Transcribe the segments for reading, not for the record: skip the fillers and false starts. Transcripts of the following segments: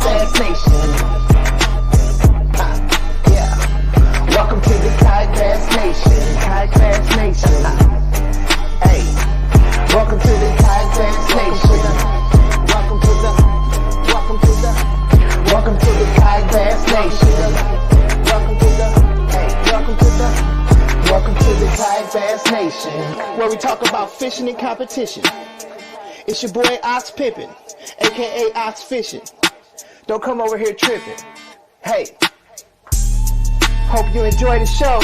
Bass Nation. Yeah. Welcome to the Kayak Bass Nation. Kayak Bass Nation. Hey. Welcome to the Kayak Bass Nation. Welcome to the Kayak Bass Nation. Welcome to the Kayak Bass Nation, where we talk about fishing and competition. It's your boy Ox Pippin, aka Ox Fishing. Don't come over here tripping. Hey, hope you enjoy the show.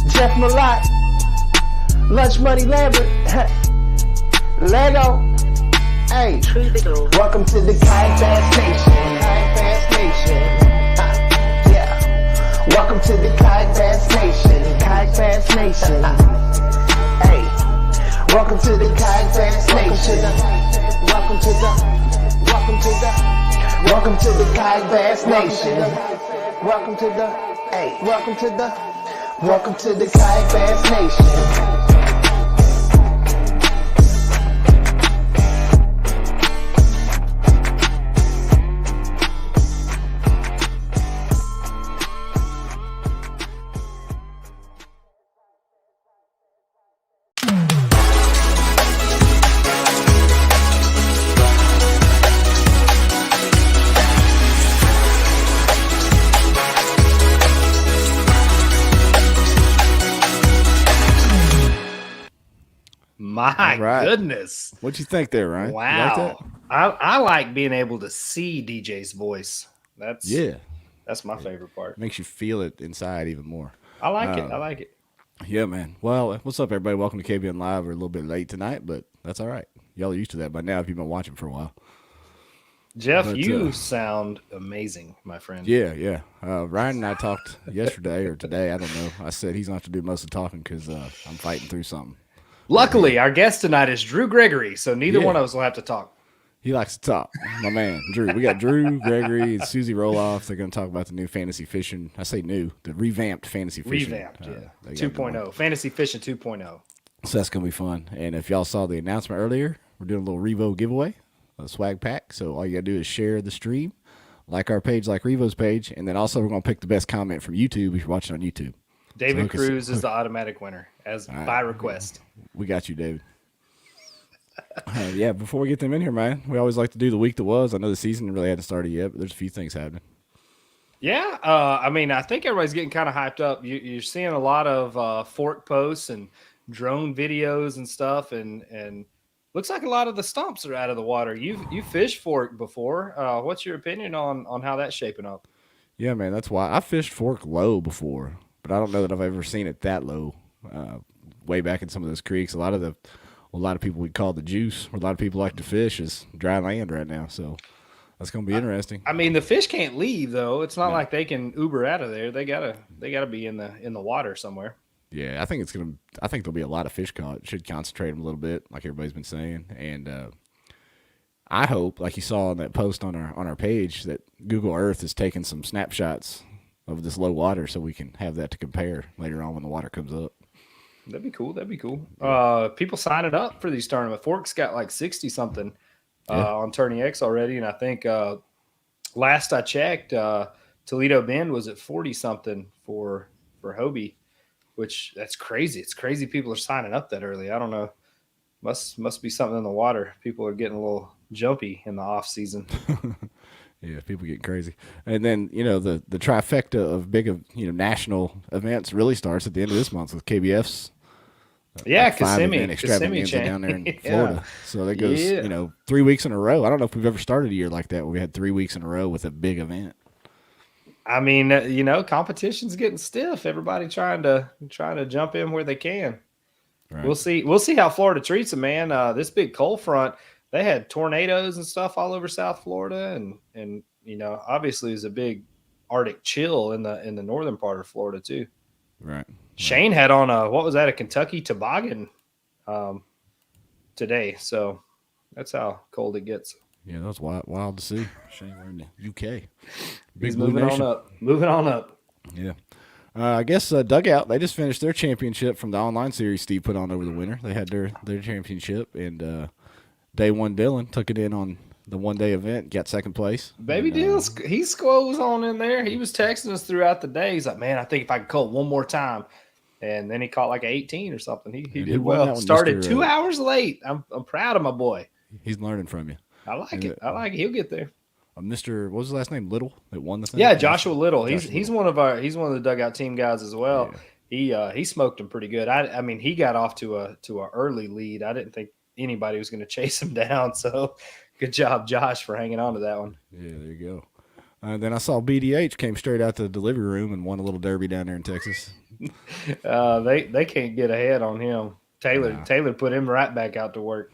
Jeff Malott, Lunch Money Lambert, Lego. Hey, welcome to the Kayak Bass Nation. Kayak Bass Nation. Yeah. Welcome to the Kayak Bass Nation. Kayak Bass Nation. Hey. Welcome to the Kayak Bass Nation. Welcome to the Kayak Bass Nation. Welcome to the Kayak Bass Nation. My goodness. What'd you think there, Ryan? Wow. I like being able to see DJ's voice. That's my favorite part. Makes you feel it inside even more. I like it. I like it. Yeah, man. Well, what's up, everybody? Welcome to KBN Live. We're a little bit late tonight, but that's all right. Y'all are used to that by now if you've been watching for a while. Jeff, you sound amazing, my friend. Yeah. Ryan and I talked yesterday or today. I don't know. I said he's going to have to do most of the talking because I'm fighting through something. Luckily, our guest tonight is Drew Gregory, so neither one of us will have to talk. He likes to talk. My man, Drew. We got Drew, Gregory, and Susie Roloff. They're going to talk about the new fantasy fishing. I say new, the revamped fantasy fishing. Revamped, 2.0. Fantasy fishing 2.0. So that's going to be fun. And if y'all saw the announcement earlier, we're doing a little Revo giveaway, a swag pack. So all you got to do is share the stream, like our page, like Revo's page, and then also we're going to pick the best comment from YouTube if you're watching on YouTube. David Cruz is the automatic winner, by request. We got you, David. Before we get them in here, man, we always like to do the week that was. I know the season really hadn't started yet, but there's a few things happening. Yeah, I think everybody's getting kind of hyped up. You're seeing a lot of fork posts and drone videos and stuff, and looks like a lot of the stumps are out of the water. You fished fork before. What's your opinion on how that's shaping up? Yeah, man, that's why I fished fork low before, but I don't know that I've ever seen it that low. Way back in some of those creeks, a lot of people we call the juice, where a lot of people like to fish, is dry land right now. So that's going to be interesting. I mean, the fish can't leave though. It's not like they can Uber out of there. They gotta be in the water somewhere. Yeah, I think there'll be a lot of fish caught. It should concentrate them a little bit, like everybody's been saying. And I hope, like you saw on that post on our page, that Google Earth is taking some snapshots of this low water so we can have that to compare later on when the water comes up. That'd be cool. People signing up for these tournaments. Fork's got like 60-something on Tourney X already, and I think last I checked, Toledo Bend was at 40-something for Hobie, which that's crazy. It's crazy people are signing up that early. I don't know. Must be something in the water. People are getting a little jumpy in the off season. Yeah, people get crazy. And then, the trifecta of big, national events really starts at the end of this month with KBF's. Kissimmee extravaganza down there in Florida. So that goes, 3 weeks in a row. I don't know if we've ever started a year like that where we had 3 weeks in a row with a big event. I mean, competition's getting stiff. Everybody trying to jump in where they can. Right. We'll see how Florida treats them, man. This big cold front, they had tornadoes and stuff all over South Florida, and obviously there's a big Arctic chill in the northern part of Florida too. Right. Shane had on a Kentucky toboggan today, so that's how cold it gets. Yeah, that's wild to see. Shane, we're in the UK. He's moving on up. Yeah. I guess Dugout, they just finished their championship from the online series Steve put on over the winter. They had their championship, and Day One Dylan took it in on the one-day event, got second place. Baby Deals, he squoze on in there. He was texting us throughout the day. He's like, man, I think if I could call it one more time. And then he caught like 18 or something. He did well. Started 2 hours late. I'm proud of my boy. He's learning from you. I like it. He'll get there. Mr. What was his last name? Little that won the thing. Yeah, Joshua Little. He's one of the Dugout team guys as well. Yeah. He smoked him pretty good. I mean, he got off to a early lead. I didn't think anybody was going to chase him down. So good job, Josh, for hanging on to that one. Yeah, there you go. Then I saw BDH came straight out to the delivery room and won a little derby down there in Texas. They can't get ahead on him. Taylor put him right back out to work.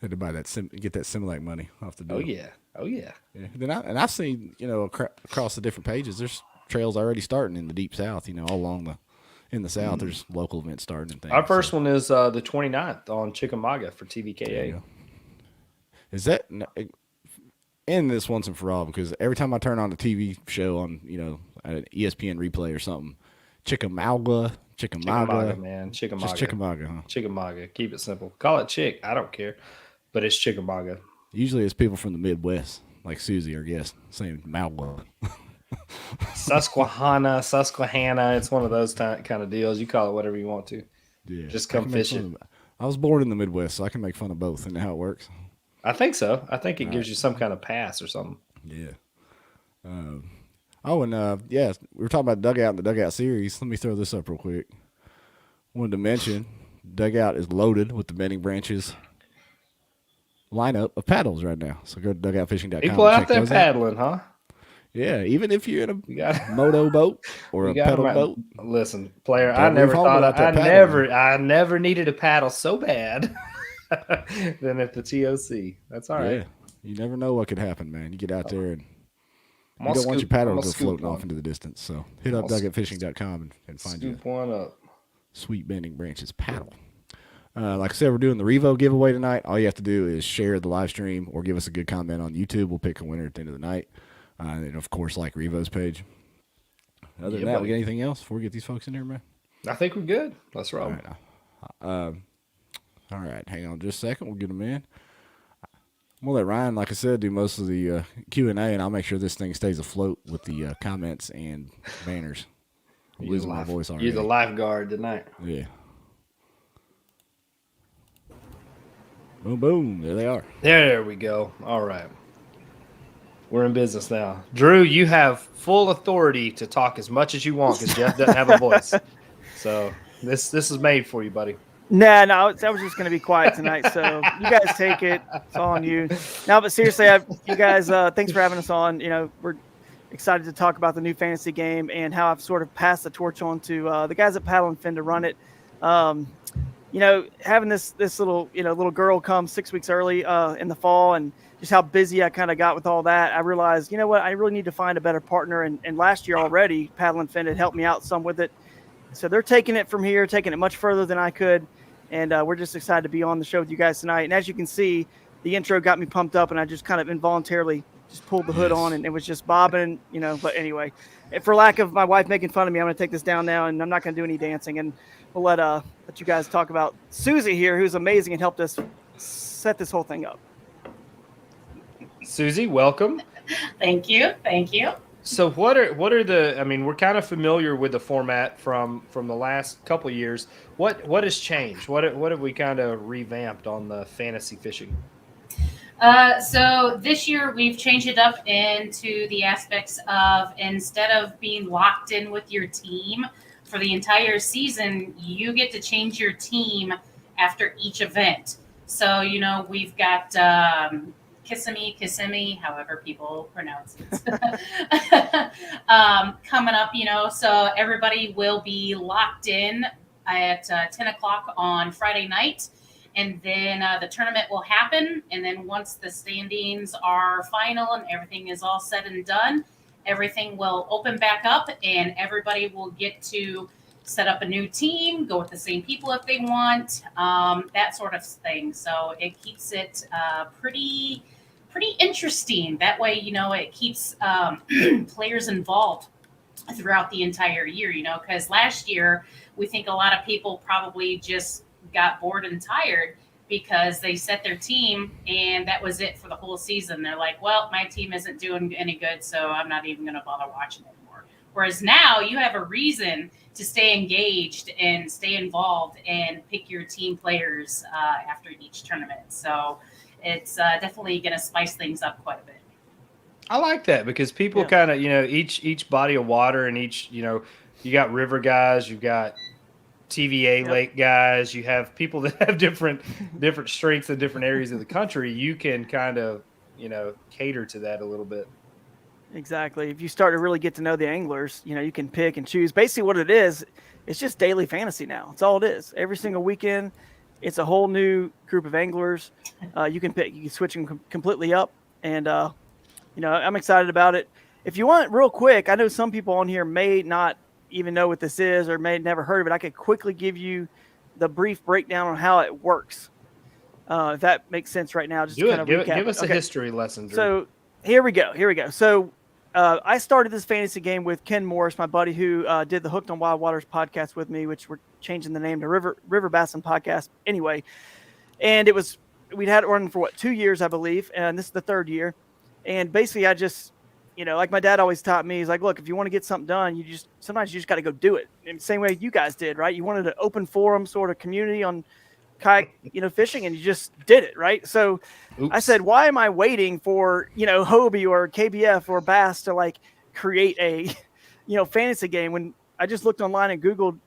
Had to buy that get that Similac money off the deal. Oh yeah. Then I've seen across the different pages, there's trails already starting in the deep south. All along in the south, there's local events starting and things. Our first one is the 29th on Chickamauga for TVKA. Is that in this once and for all? Because every time I turn on a TV show on an ESPN replay or something, Chickamauga, man. Chickamauga. Just Chickamauga, huh? Chickamauga. Keep it simple. Call it Chick. I don't care. But it's Chickamauga. Usually it's people from the Midwest, like Susie, or guess, saying Mauga. Susquehanna. It's one of those kind of deals. You call it whatever you want to. Yeah. Just come fishing. I was born in the Midwest, so I can make fun of both. Isn't that how it works? I think so. I think it gives you some kind of pass or something. Yeah. We were talking about Dugout and the Dugout series. Let me throw this up real quick. Wanted to mention Dugout is loaded with the Bending Branches lineup of paddles right now. So go to dugoutfishing.com. People out there paddling, huh? Yeah, even if you're in a moto boat or a pedal boat. Listen, player, I never needed a paddle so bad than at the TOC. That's all right. Yeah, you never know what could happen, man. You get out there and you don't want your paddle to go floating off into the distance. So hit up dugoutfishing.com and find you one up. Sweet Bending Branches paddle. Like I said, we're doing the Revo giveaway tonight. All you have to do is share the live stream or give us a good comment on YouTube. We'll pick a winner at the end of the night. And, of course, like Revo's page. Other than that, we got anything else before we get these folks in here, man? I think we're good. Let's roll. All right. Hang on just a second. We'll get them in. I'm going to let Ryan, like I said, do most of the Q&A, and I'll make sure this thing stays afloat with the comments and banners. I'm losing my voice already. You're the lifeguard tonight. Yeah. Boom, boom. There they are. There we go. All right. We're in business now. Drew, you have full authority to talk as much as you want because Jeff doesn't have a voice. So this is made for you, buddy. Nah, no, I was just going to be quiet tonight. So you guys take it. It's all on you. No, but seriously, you guys, thanks for having us on. We're excited to talk about the new fantasy game and how I've sort of passed the torch on to the guys at Paddle and Fin to run it. Having this little, little girl come 6 weeks early in the fall and just how busy I kind of got with all that, I realized, I really need to find a better partner. And last year already, Paddle and Fin had helped me out some with it. So they're taking it from here, taking it much further than I could. And we're just excited to be on the show with you guys tonight. And as you can see, the intro got me pumped up and I just kind of involuntarily just pulled the hood on and it was just bobbing, but anyway, for lack of my wife making fun of me, I'm going to take this down now and I'm not going to do any dancing. And we'll let you guys talk about Susie here, who's amazing and helped us set this whole thing up. Susie, welcome. Thank you. So what are the, we're kind of familiar with the format from the last couple of years. What has changed? What have we kind of revamped on the fantasy fishing? So this year we've changed it up into the aspects of, instead of being locked in with your team for the entire season, you get to change your team after each event. So, we've got Kissimmee, however people pronounce it, coming up, so everybody will be locked in at 10 o'clock on Friday night. And then the tournament will happen. And then once the standings are final and everything is all said and done, everything will open back up and everybody will get to set up a new team, go with the same people if they want, that sort of thing. So it keeps it pretty interesting. That way, it keeps players involved throughout the entire year, because last year we think a lot of people probably just got bored and tired because they set their team and that was it for the whole season. They're like, well, my team isn't doing any good, so I'm not even going to bother watching anymore. Whereas now you have a reason to stay engaged and stay involved and pick your team players after each tournament. So it's definitely going to spice things up quite a bit. I like that because people kind of, each body of water and each, you got river guys, you've got TVA lake guys, you have people that have different strengths in different areas of the country. You can kind of, cater to that a little bit. Exactly. If you start to really get to know the anglers, you can pick and choose. Basically what it is, it's just daily fantasy now. It's all it is. Every single weekend, it's a whole new group of anglers. You can pick, you can switch them completely up. And, I'm excited about it. If you want real quick, I know some people on here may not even know what this is or may have never heard of it. I could quickly give you the brief breakdown on how it works. If that makes sense right now, just do kind it. of Give us a history lesson, Drew. So here we go. So I started this fantasy game with Ken Morris, my buddy who did the Hooked on Wild Waters podcast with me, which we're changing the name to River Bassin podcast anyway. And we'd had it running for 2 years, I believe. And this is the third year. And basically I just, like my dad always taught me, he's like, look, if you want to get something done, sometimes you just got to go do it. And same way you guys did, right? You wanted an open forum sort of community on kayak, fishing, and you just did it, right? So I said, why am I waiting for, Hobie or KBF or Bass to like create a, fantasy game when I just looked online and Googled,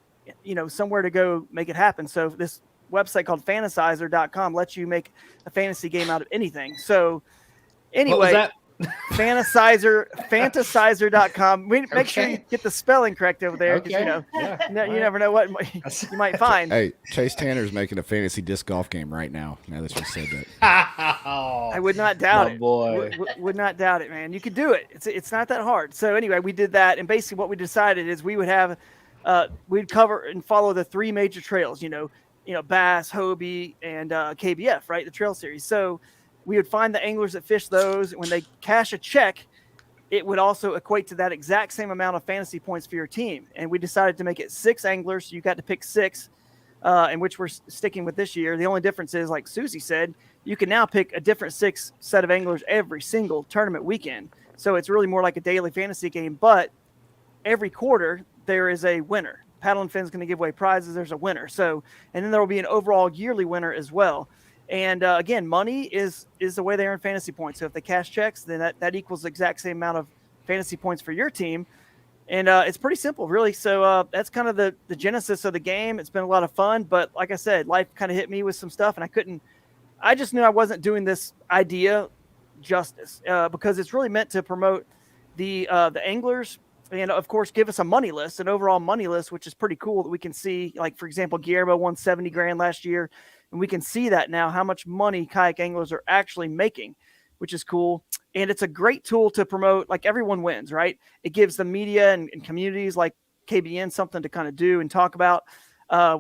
somewhere to go make it happen. So this website called fantasizer.com lets you make a fantasy game out of anything. So anyway, fantasizer.com. Make sure you get the spelling correct over there because you never know what you might find. Hey, Chase Tanner's making a fantasy disc golf game right now. Now that you said that, I would not doubt it. Boy, would not doubt it, man. You could do it. It's not that hard. So anyway, we did that, and basically what we decided is we would have we'd cover and follow the three major trails. Bass, Hobie, and KBF, right? The trail series. So we would find the anglers that fish those. When they cash a check, it would also equate to that exact same amount of fantasy points for your team. And we decided to make it 6 anglers. So you got to pick 6, in which we're sticking with this year. The only difference is, like Susie said, you can now pick a different 6 set of anglers every single tournament weekend. So it's really more like a daily fantasy game. But every quarter, there is a winner. Paddle and Fin's going to give away prizes. There's a winner. So, and then there will be an overall yearly winner as well. And again, money is the way they earn fantasy points. So if they cash checks, then that equals the exact same amount of fantasy points for your team. And it's pretty simple, really. So that's kind of the genesis of the game. It's been a lot of fun. But like I said, life kind of hit me with some stuff. And I just knew I wasn't doing this idea justice because it's really meant to promote the anglers. And, of course, give us a money list, an overall money list, which is pretty cool that we can see. Like, for example, Guillermo won $70,000 last year. And we can see that now, how much money kayak anglers are actually making, which is cool. And it's a great tool to promote, like everyone wins, right? It gives the media and communities like KBN something to kind of do and talk about,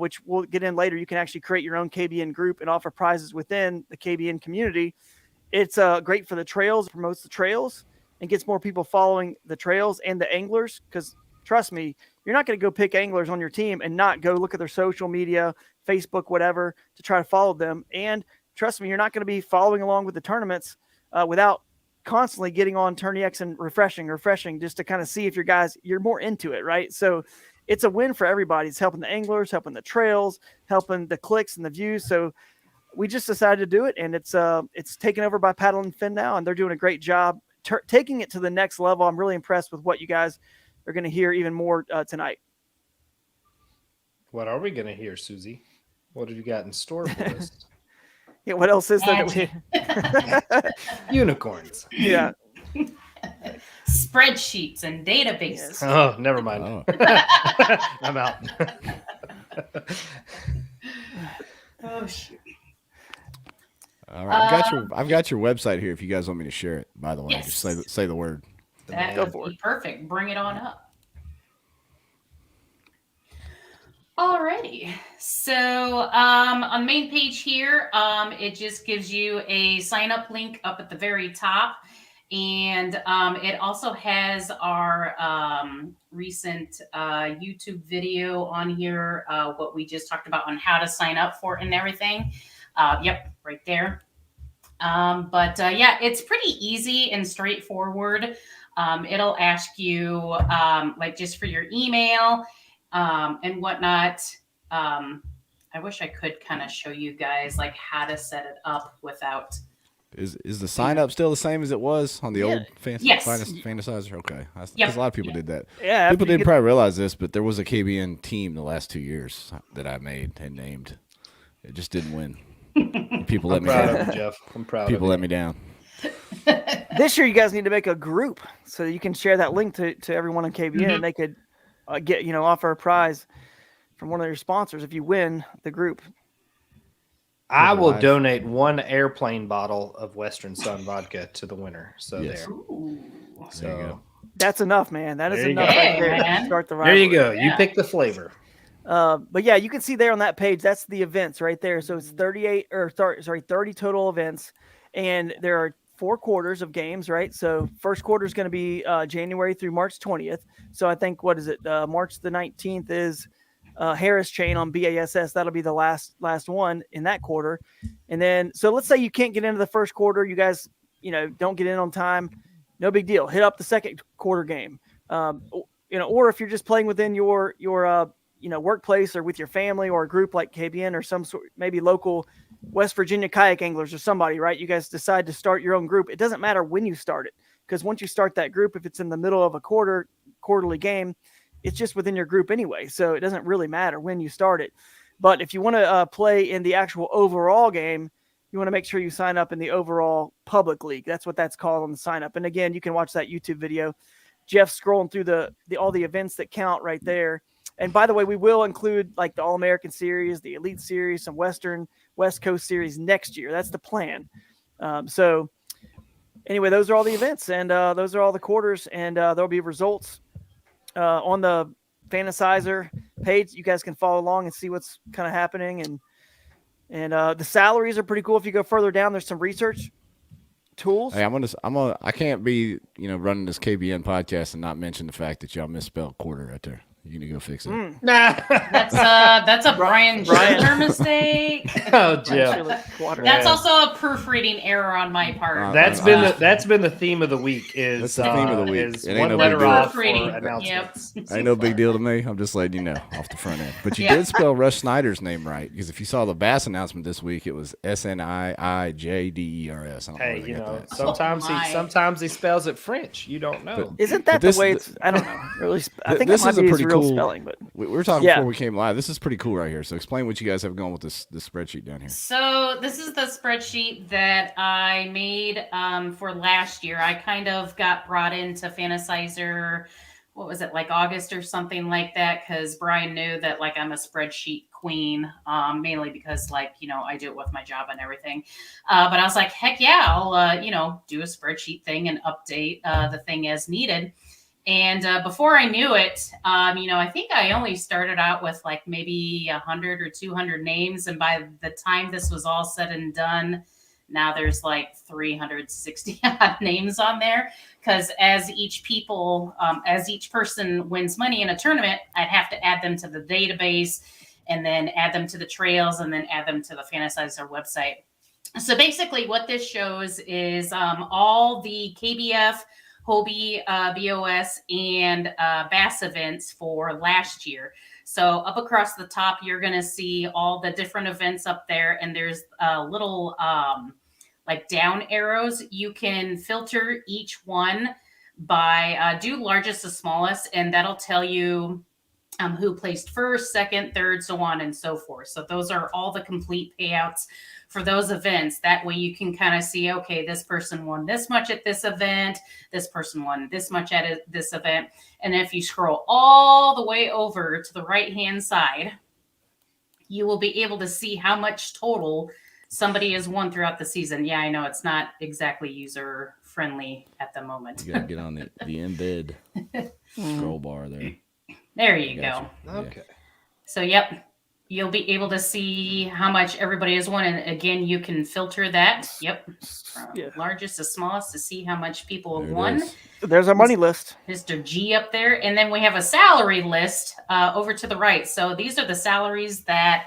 which we'll get in later. You can actually create your own KBN group and offer prizes within the KBN community. It's great for the trails, promotes the trails, and gets more people following the trails and the anglers. Because trust me, you're not going to go pick anglers on your team and not go look at their social media, Facebook, whatever, to try to follow them. And trust me, you're not going to be following along with the tournaments without constantly getting on TourneyX and refreshing just to kind of see if you're more into it, right? So it's a win for everybody. It's helping the anglers, helping the trails, helping the clicks and the views. So we just decided to do it, and it's taken over by Paddle and Fin now, and they're doing a great job taking it to the next level. I'm really impressed with what you guys are going to hear even more tonight. What are we going to hear, Susie? What have you got in store for us? Yeah, what else is there? Unicorns. Yeah. Spreadsheets and databases. Yes. Oh, never mind. Oh. I'm out. Oh, shoot. All right, I've got your website here. If you guys want me to share it, by the way, yes. just say the word. That would be perfect. Bring it on up. Alrighty. So on the main page here, it just gives you a sign up link up at the very top. And it also has our recent YouTube video on here, what we just talked about on how to sign up for it and everything. Yep, right there. Yeah, it's pretty easy and straightforward. It'll ask you like just for your email and whatnot. I wish I could kind of show you guys like how to set it up without. Is the sign up still the same as it was on the old Yes. Fantasizer? Okay, because Yep. a lot of people did that. Yeah, People didn't probably realize this, but there was a KBN team the last 2 years that I made and named. It just didn't win. People let me Proud down. of you, Jeff. I'm proud People of let you. me down. This year, you guys need to make a group so you can share that link to everyone on KBN, and they could get offer a prize from one of your sponsors if you win the group. I will Live. donate 1 airplane bottle of Western Sun vodka to the winner. So Yes. there. Ooh. So There you go. That's enough, man. That is There you enough go. right there Hey, to start the there rivalry. you go. You Yeah. pick the flavor. But yeah, you can see there on that page, that's the events right there. So it's 30 total events, and there are 4 quarters of games, right? So first quarter is going to be January through March 20th. So I think, what is it? March the 19th is Harris Chain on BASS. That'll be the last one in that quarter. And then, so let's say you can't get into the first quarter. You guys, don't get in on time. No big deal. Hit up the second quarter game. Or if you're just playing within your workplace or with your family or a group like KBN or some sort, maybe local West Virginia kayak anglers or somebody, right? You guys decide to start your own group. It doesn't matter when you start it, because once you start that group, if it's in the middle of a quarterly game, it's just within your group anyway. So it doesn't really matter when you start it. But if you want to play in the actual overall game, you want to make sure you sign up in the overall public league. That's what that's called on the sign up. And again, you can watch that YouTube video. Jeff's scrolling through all the events that count right there. And by the way, we will include like the All-American Series, the Elite Series, some West Coast Series next year. That's the plan. So anyway, those are all the events, and those are all the quarters, and there'll be results on the Fantasizer page. You guys can follow along and see what's kind of happening. And the salaries are pretty cool. If you go further down, there's some research tools. Hey, I can't be running this KBN podcast and not mention the fact that y'all misspelled quarter right there. You need to go fix it. Nah. That's a Brian Schindler mistake. Oh, Jeff. That's also a proofreading error on my part. That's been the theme of the week. Is That's the theme of the week. Is It ain't one no big letter deal. off for Proofreading. announcements. Ain't no big deal to me. I'm just letting you know off the front end. But you Yeah. did spell Russ Snyder's name right, because if you saw the Bass announcement this week, it was SNIIJDERS. I don't know Hey, where they got that. sometimes he spells it French. You don't know. Isn't that this- the way it's? I don't know. Really, I think this it might is a be his pretty real cool- spelling, but We were talking Yeah. before we came live. This is pretty cool right here. So explain what you guys have going with this spreadsheet down here. So this is the spreadsheet that I made for last year. I kind of got brought into Fantasizer, what was it, like August or something like that, because Brian knew that like I'm a spreadsheet queen, mainly because I do it with my job and everything. But I was like, heck yeah, I'll do a spreadsheet thing and update the thing as needed. And before I knew it, I think I only started out with like maybe 100 or 200 names. And by the time this was all said and done, now there's like 360 names on there. Because as each person wins money in a tournament, I'd have to add them to the database and then add them to the trails and then add them to the Fantasizer website. So basically what this shows is all the KBF, Hobie, BOS, and Bass events for last year. So up across the top, you're going to see all the different events up there, and there's little like down arrows. You can filter each one by do largest to smallest, and that'll tell you who placed first, second, third, so on and so forth. So those are all the complete payouts for those events. That way you can kind of see, okay, this person won this much at this event, this person won this much at this event. And if you scroll all the way over to the right-hand side, you will be able to see how much total somebody has won throughout the season. Yeah, I know it's not exactly user-friendly at the moment. You got to get on the embed scroll bar there. There you go. Okay. So, yep, you'll be able to see how much everybody has won. And again, you can filter that. Yep. From largest to smallest to see how much people have won. There's our money list. Mr. G up there. And then we have a salary list over to the right. So these are the salaries that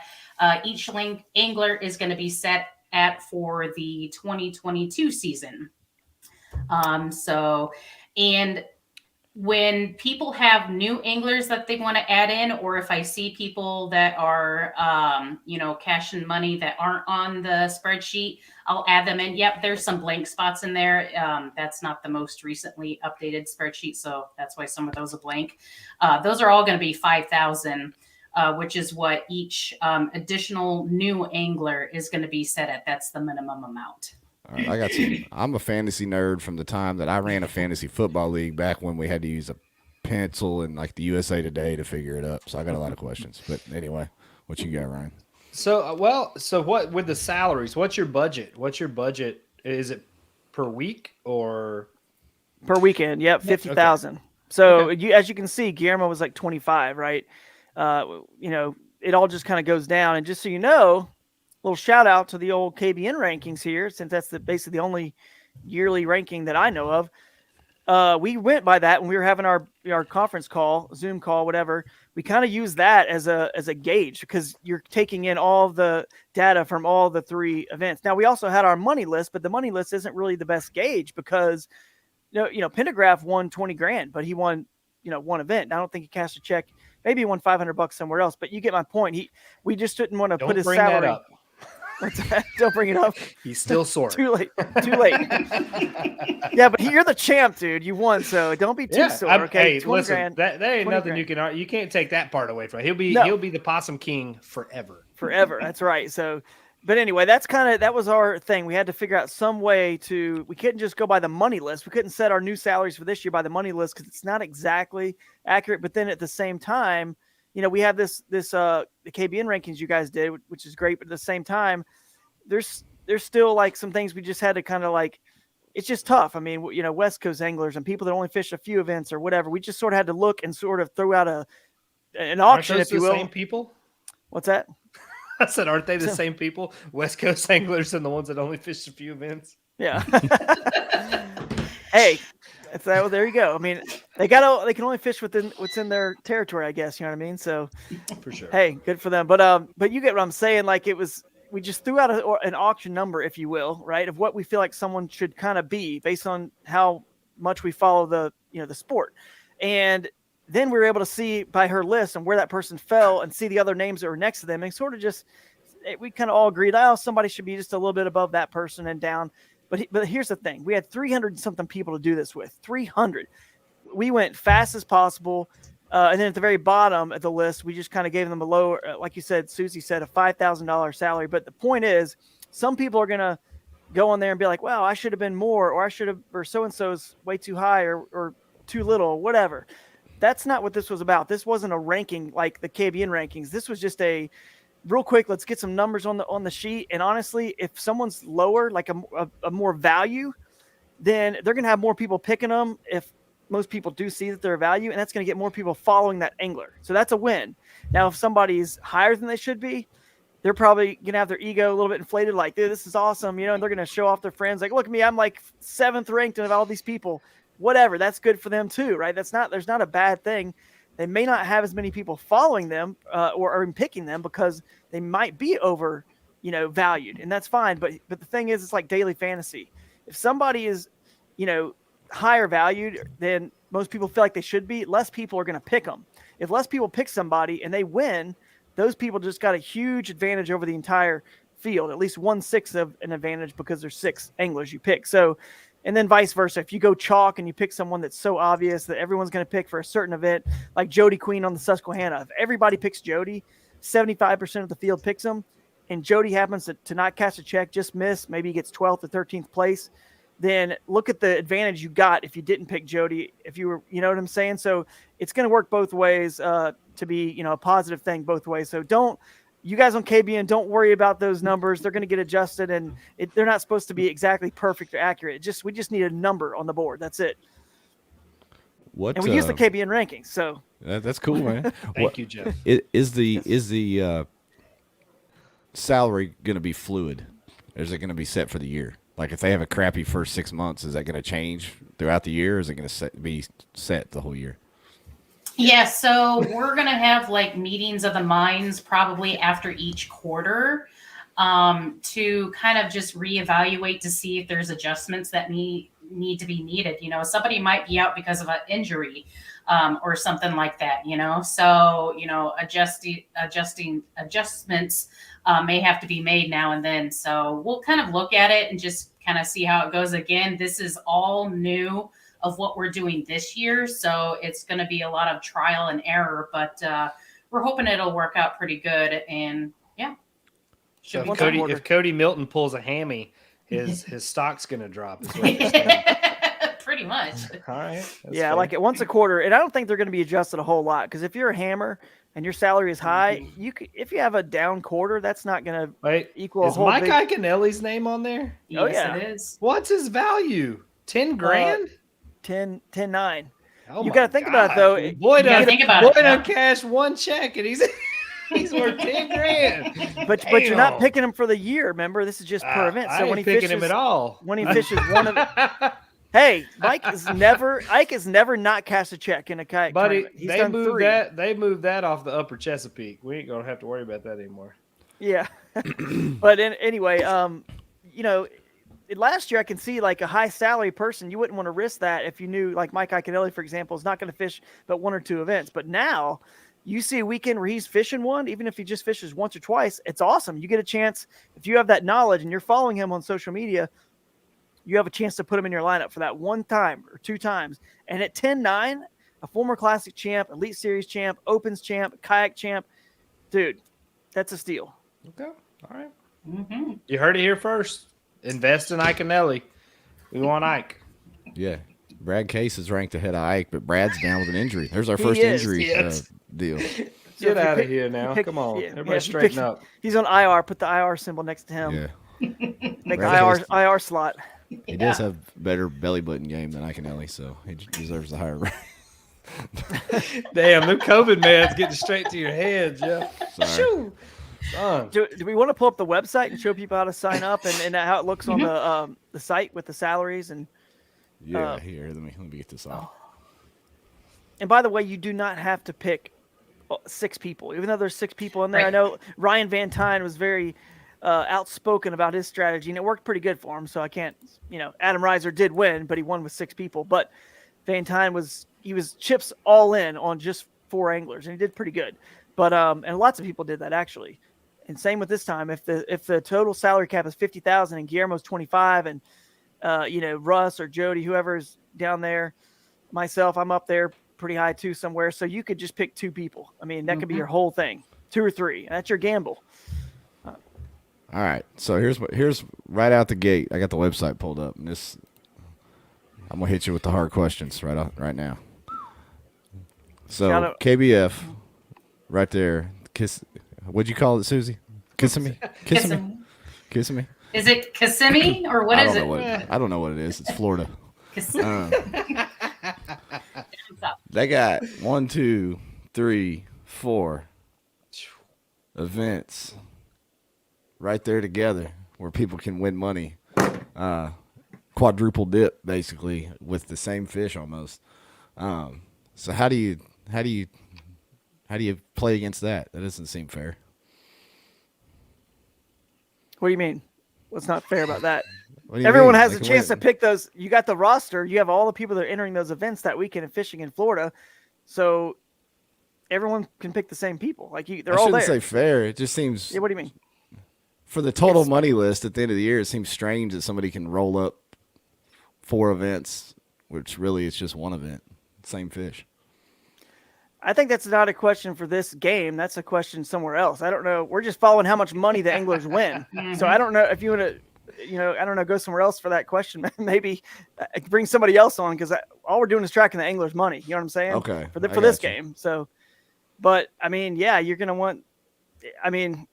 each angler is going to be set at for the 2022 season. And when people have new anglers that they want to add in, or if I see people that are, cashing money that aren't on the spreadsheet, I'll add them in. Yep, there's some blank spots in there. That's not the most recently updated spreadsheet, so that's why some of those are blank. Those are all going to be 5,000, which is what each additional new angler is going to be set at. That's the minimum amount. All right, I'm a fantasy nerd from the time that I ran a fantasy football league back when we had to use a pencil and like the USA Today to figure it up. So I got a lot of questions. But anyway, what you got, Ryan? So what with the salaries? What's your budget? Is it per week or per weekend? Yep, 50,000. Okay. So as you can see, Guillermo was like 25, right? It all just kind of goes down. And just so you know, little shout out to the old KBN rankings here, since that's basically the only yearly ranking that I know of. We went by that when we were having our conference call, Zoom call, whatever. We kind of use that as a gauge because you're taking in all the data from all the 3 events. Now we also had our money list, but the money list isn't really the best gauge because Pendergraph won 20 grand, but he won one event. I don't think he cashed a check. Maybe he won $500 somewhere else, but you get my point. We just didn't want to put his salary. That up. What's that? Don't bring it up. He's still sore. Too late. Yeah, but you're the champ, dude. You won, so don't be too sore. Okay, hey, listen, that ain't nothing you can't take that part away from him. He'll be the Possum King forever. Forever. That's right. So, but anyway, that was our thing. We had to figure out some way we couldn't just go by the money list. We couldn't set our new salaries for this year by the money list because it's not exactly accurate. But then at the same time, we have the KBN rankings you guys did, which is great. But at the same time, there's still like some things we just had to kind of like, it's just tough. I mean, West Coast anglers and people that only fish a few events or whatever, we just sort of had to look and sort of throw out an auction, if you will. Same people? What's that? I said, aren't they the same people? West Coast anglers and the ones that only fish a few events? Yeah. Hey, there you go. I mean, they can only fish within what's in their territory, I guess. You know what I mean? So, for sure. Hey, good for them. But you get what I'm saying. Like we just threw out an auction number, if you will, right, of what we feel like someone should kind of be based on how much we follow the sport, and then we were able to see by her list and where that person fell and see the other names that were next to them, and sort of we kind of all agreed, somebody should be just a little bit above that person and down. But here's the thing. We had 300 and something people to do this with. 300. We went fast as possible. And then at the very bottom of the list, we just kind of gave them a lower, like you said, Susie said, a $5,000 salary. But the point is, some people are going to go on there and be like, wow, I should have been more, or so-and-so's way too high or too little, whatever. That's not what this was about. This wasn't a ranking like the KBN rankings. This was just real quick, let's get some numbers on the sheet. And honestly, if someone's lower, like a more value, then they're going to have more people picking them if most people do see that they're a value, and that's going to get more people following that angler. So that's a win. Now, if somebody's higher than they should be, they're probably going to have their ego a little bit inflated, like, dude, this is awesome, and they're going to show off their friends, like, look at me, I'm like 7th ranked of all these people. Whatever, that's good for them too, right? There's not a bad thing. They may not have as many people following them or picking them because they might be over, valued, and that's fine. But the thing is, it's like daily fantasy. If somebody is, higher valued than most people feel like they should be, less people are going to pick them. If less people pick somebody and they win, those people just got a huge advantage over the entire field, at least 1/6 of an advantage because there's 6 anglers you pick. So, and then vice versa. If you go chalk and you pick someone that's so obvious that everyone's going to pick for a certain event, like Jody Queen on the Susquehanna, if everybody picks Jody, 75% of the field picks him, and Jody happens to not catch a check, just miss, maybe he gets 12th or 13th place, then look at the advantage you got if you didn't pick Jody, if you were, you know what I'm saying? So it's going to work both ways to be, a positive thing both ways. So you guys on KBN, don't worry about those numbers. They're going to get adjusted, and they're not supposed to be exactly perfect or accurate. We just need a number on the board. That's it. And we use the KBN rankings. So that's cool, man. Thank you, Jeff. Is the salary going to be fluid? Or is it going to be set for the year? Like if they have a crappy first 6 months, is that going to change throughout the year? Or is it going to be set the whole year? Yeah, so we're gonna have like meetings of the minds probably after each quarter, to kind of just reevaluate to see if there's adjustments that need to be needed. Somebody might be out because of an injury, or something like that. So adjustments may have to be made now and then. So we'll kind of look at it and just kind of see how it goes. Again, this is all new of what we're doing this year. So it's going to be a lot of trial and error, but we're hoping it'll work out pretty good. And yeah. So if Cody Milton pulls a hammy, his stock's going to drop. Is what you're saying. Pretty much. All right. Yeah, like it once a quarter. And I don't think they're going to be adjusted a whole lot, because if you're a hammer and your salary is high, if you have a down quarter, that's not going to equal a whole Mike Iaconelli's name on there? Yes, it is. What's his value? 10 grand? 10-9. Oh you got to think about it, though. Boy done cashed one check, and he's worth 10 grand. But you're not picking him for the year. Remember, this is just per event. So when he picking him at all. When he fishes one of hey, Ike has never not cashed a check in a kayak tournament. He's done 3. They moved that off the upper Chesapeake. We ain't gonna have to worry about that anymore. Yeah, but anyway, last year I can see like a high salary person, you wouldn't want to risk that if you knew like Mike Iaconelli, for example, is not going to fish but 1 or 2 events. But now you see a weekend where he's fishing one, even if he just fishes once or twice, it's awesome. You get a chance, if you have that knowledge and you're following him on social media, you have a chance to put him in your lineup for that 1 time or 2 times. And at 10-9, a former Classic champ, Elite Series champ, Opens champ, Kayak champ, dude, that's a steal. Okay, all right. Mm-hmm. You heard it here first. Invest in Iaconelli. We want Ike. Yeah. Brad Case is ranked ahead of Ike, but Brad's down with an injury. There's our first injury deal. Get out of here now. Come on. Everybody straighten up. He's on IR. Put the IR symbol next to him. Yeah. Make the IR slot. He does have better belly button game than Iaconelli, so he deserves the higher rank. Damn, them COVID meds getting straight to your head, Jeff. Shoo. Do we want to pull up the website and show people how to sign up and how it looks on the site with the salaries and? Here, let me get this off. And by the way, you do not have to pick 6 people, even though there's 6 people in there. Right. I know Ryan Van Tine was very outspoken about his strategy, and it worked pretty good for him. So I can't, Adam Reiser did win, but he won with 6 people. But Van Tine was chips all in on just 4 anglers, and he did pretty good. But and lots of people did that actually. And same with this time. If the total salary cap is 50,000 and Guillermo's 25 and Russ or Jody, whoever's down there, myself, I'm up there pretty high too somewhere. So you could just pick 2 people. I mean, that could be your whole thing, 2 or 3. And that's your gamble. All right. So here's right out the gate. I got the website pulled up, and I'm gonna hit you with the hard questions right now. So KBF, right there. What'd you call it, Susie? Kissing me. Is it Kissimmee or what is it? I don't know what it is. It's Florida. They got 1, 2, 3, 4 events right there together where people can win money. Quadruple dip, basically, with the same fish almost. So how do you play against that? That doesn't seem fair. What do you mean? What's not fair about that? Everyone has a chance to pick those. You got the roster. You have all the people that are entering those events that weekend and fishing in Florida. So everyone can pick the same people. Like they're all there. I shouldn't say fair. It just seems. Yeah, what do you mean? For the total money list at the end of the year, it seems strange that somebody can roll up 4 events, which really it's just 1 event, same fish. I think that's not a question for this game. That's a question somewhere else. I don't know. We're just following how much money the anglers win. So I don't know if you want to, I don't know, go somewhere else for that question. Maybe bring somebody else on, because all we're doing is tracking the anglers' money. You know what I'm saying? Okay. For this game. So, but I mean, yeah, you're going to want. I mean,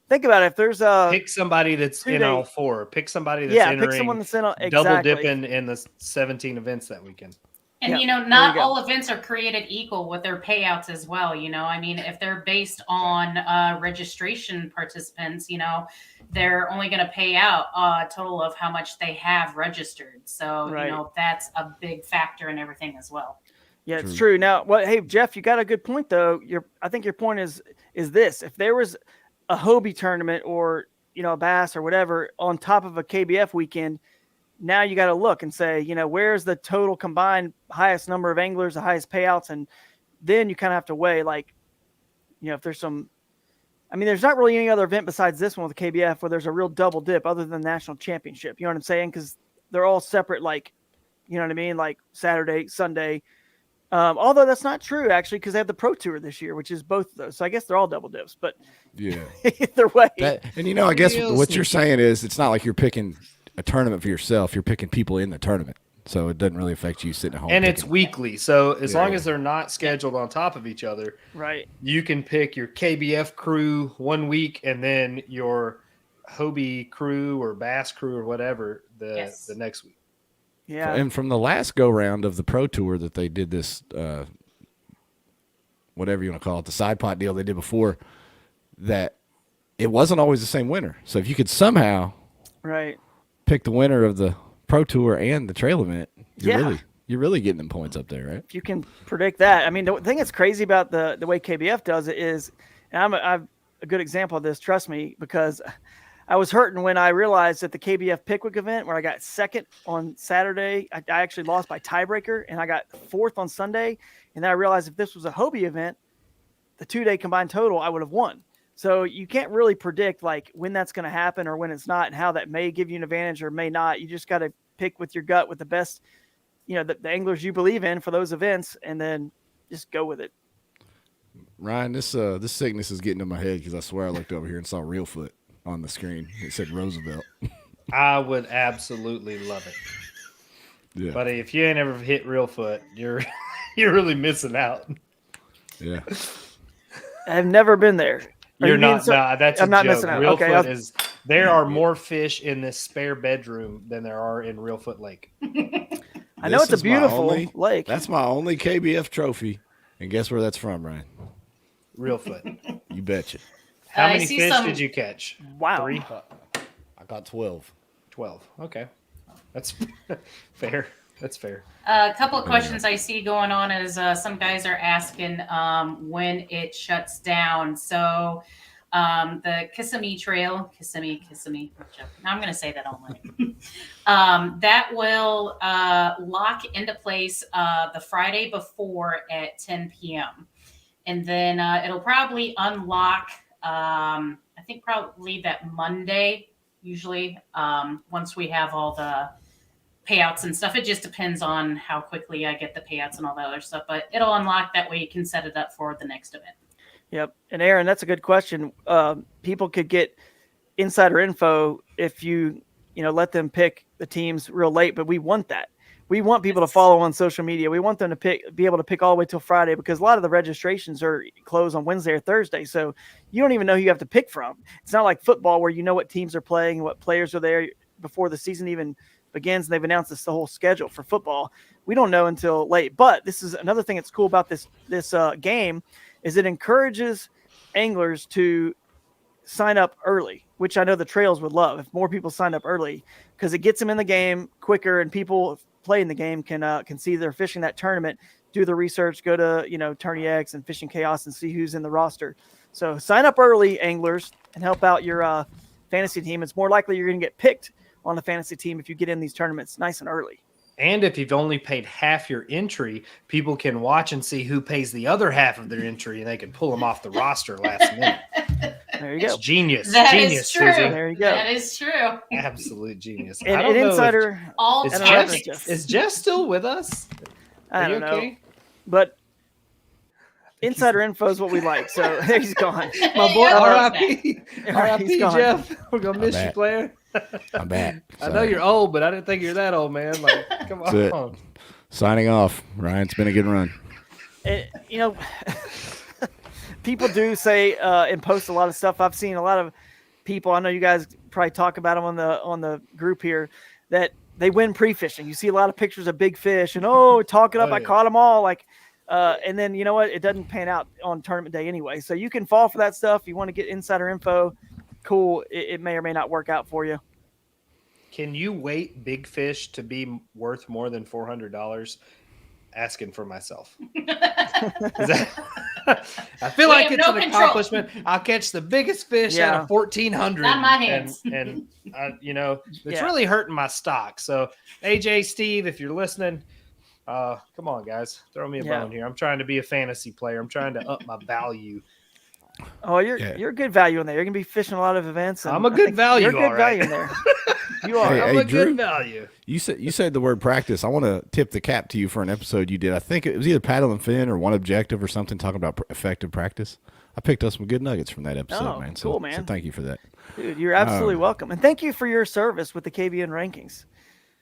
think about it. If there's pick somebody that's in all 4. Pick somebody that's entering. Pick someone that's in double dipping in the 17 events that weekend. And, not all events are created equal with their payouts as well. I mean, if they're based on registration participants, they're only going to pay out a total of how much they have registered. So, that's a big factor in everything as well. Yeah, it's true. Now, hey, Jeff, you got a good point though. I think your point is this: if there was a Hobie tournament or a bass or whatever on top of a KBF weekend, now you got to look and say, where's the total combined highest number of anglers, the highest payouts, and then you kind of have to weigh if there's some. I mean, there's not really any other event besides this one with the KBF where there's a real double dip other than the national championship. You know what I'm saying? Because they're all separate, you know what I mean? Like Saturday, Sunday. Although that's not true, actually, because they have the Pro Tour this year, which is both of those. So I guess they're all double dips. But yeah, either way. And I guess what you're saying is it's not like you're picking a tournament for yourself. You're picking people in the tournament. So it doesn't really affect you sitting at home. And it's weekly. So as long as they're not scheduled on top of each other, right? You can pick your KBF crew one week and then your Hobie crew or Bass crew or whatever the next week. Yeah. And from the last go round of the Pro Tour that they did this, whatever you want to call it, the side pot deal they did before, that it wasn't always the same winner. So if you could somehow pick the winner of the Pro Tour and the trail event, you're really getting them points up there, right? If you can predict that. I mean, the thing that's crazy about the way KBF does it is, and I'm a good example of this, trust me, because I was hurting when I realized that the KBF Pickwick event where I got second on Saturday, I actually lost by tiebreaker, and I got fourth on Sunday. And then I realized if this was a Hobie event, the 2-day combined total, I would have won. So you can't really predict when that's going to happen or when it's not and how that may give you an advantage or may not. You just got to pick with your gut with the best, the anglers you believe in for those events, and then just go with it. Ryan, this sickness is getting to my head because I swear I looked over here and saw Reelfoot on the screen. It said Roosevelt. I would absolutely love it. Yeah. Buddy, if you ain't ever hit Reelfoot, you're really missing out. Yeah. I've never been there. You're not. That's I'm a not joke. missing out. Reelfoot there are more fish in this spare bedroom than there are in Reelfoot Lake. I know it's a beautiful lake. That's my only KBF trophy. And guess where that's from, Ryan? Reelfoot. You betcha. How many fish did you catch? Wow. 3? I got 12. 12. Okay. That's fair. That's fair. A couple of questions I see going on is some guys are asking when it shuts down. So the Kissimmee Trail, Kissimmee. Now I'm going to say that all night. That will lock into place the Friday before at 10 p.m. And then it'll probably unlock, I think probably that Monday, usually, once we have all the payouts and stuff. It just depends on how quickly I get the payouts and all that other stuff. But it'll unlock that way you can set it up for the next event. Yep. And Aaron, that's a good question. People could get insider info if you let them pick the teams real late, but we want that. We want people to follow on social media. We want them to be able to pick all the way till Friday because a lot of the registrations are closed on Wednesday or Thursday. So you don't even know who you have to pick from. It's not like football where you know what teams are playing and what players are there before the season even begins. And they've announced the whole schedule for football. We don't know until late. But this is another thing that's cool about this game is it encourages anglers to sign up early, which I know the trails would love if more people signed up early because it gets them in the game quicker and people playing the game can see they're fishing that tournament, do the research, go to, Tourney X and Fishing Chaos and see who's in the roster. So sign up early, anglers, and help out your fantasy team. It's more likely you're going to get picked on the fantasy team if you get in these tournaments nice and early. And if you've only paid half your entry, people can watch and see who pays the other half of their entry, and they can pull them off the roster last minute. There you go. It's genius. That genius, is true. Susie. There you go. That is true. Absolute genius. And I don't know insider, All is Jeff still with us? I Are you don't know. okay? But insider info is what we like. So there he's gone. My boy, R.I.P. R.I.P. He's gone. Jeff. We're gonna miss you, back. player. I'm back. I know you're old, but I didn't think you're that old, man. Like, come That's it. on. Signing off. Ryan, it's been a good run. And, people do say and post a lot of stuff. I've seen a lot of people. I know you guys probably talk about them on the group here that they win pre-fishing. You see a lot of pictures of big fish and talk it up. Oh, I yeah. caught them all. And then you know what? It doesn't pan out on tournament day anyway. So you can fall for that stuff. You want to get insider info. Cool. It may or may not work out for you. Can you weight big fish to be worth more than $400? asking for myself. I feel like it's an accomplishment. I'll catch the biggest fish out of 1,400. Not my hands. And it's really hurting my stock. So AJ, Steve, if you're listening, come on, guys, throw me a bone here. I'm trying to be a fantasy player. I'm trying to up my value. Oh, you're a good value in there. You're gonna be fishing a lot of events. I'm a good value. You're a good value in there. You are. I'm a good value. You said the word practice. I want to tip the cap to you for an episode you did. I think it was either paddle and fin or one objective or something talking about effective practice. I picked up some good nuggets from that episode, man. Cool, man. So thank you for that. Dude, you're absolutely welcome. And thank you for your service with the KBN rankings.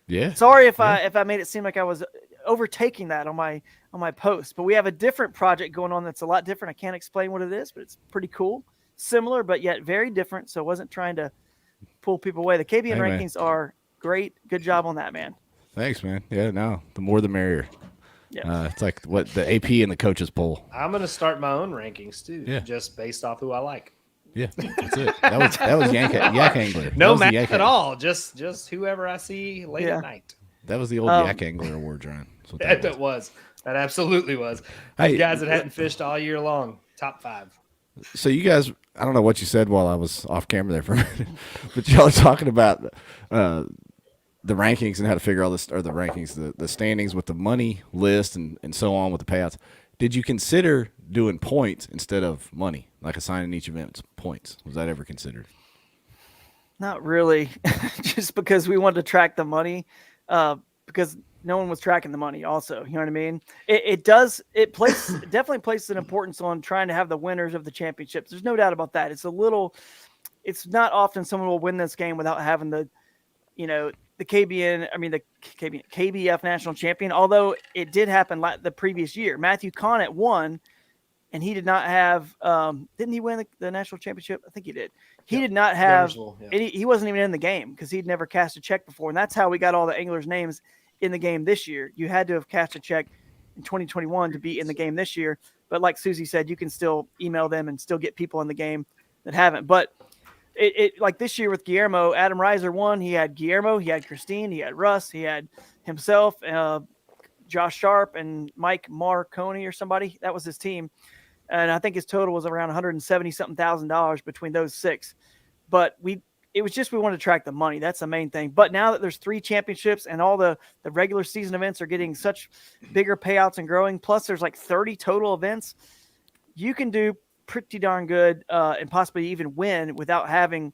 Yeah. Sorry if I made it seem like I was overtaking that on my post, but we have a different project going on that's a lot different. I can't explain what it is, but it's pretty cool. Similar, but yet very different. So I wasn't trying to pull people away. The KBN rankings are great. Good job on that, man. Thanks, man. Yeah, no, the more the merrier. Yeah. It's like what the AP and the coaches poll. I'm going to start my own rankings too, just based off who I like. Yeah, that's it. That was Yak Angler. No math at all. Just whoever I see late at night. That was the old Yak Angler Award, Ryan. That was. That absolutely was. Hey, guys that hadn't fished all year long, top 5. So you guys, I don't know what you said while I was off camera there for a minute, but y'all are talking about the rankings and how to figure all this, or the rankings, the standings with the money list and so on with the payouts. Did you consider doing points instead of money, like assigning each event points? Was that ever considered? Not really, just because we wanted to track the money, because no one was tracking the money also. You know what I mean? It definitely places an importance on trying to have the winners of the championships. There's no doubt about that. It's not often someone will win this game without having the KBF national champion, although it did happen the previous year. Matthew Connett won, and he did not have didn't he win the national championship? I think he did. He did not have he wasn't even in the game because he'd never cast a check before, and that's how we got all the anglers' names in the game this year. You had to have cast a check in 2021 to be in the game this year, but like Susie said, you can still email them and still get people in the game that haven't. But it like this year with Guillermo, Adam Reiser won. He had Guillermo, he had Christine, he had Russ, he had himself, Josh Sharp, and Mike Marconi or somebody. That was his team. And I think his total was around $170,000 between those 6. But we wanted to track the money. That's the main thing. But now that there's 3 championships and all the regular season events are getting such bigger payouts and growing, plus there's like 30 total events, you can do pretty darn good and possibly even win without having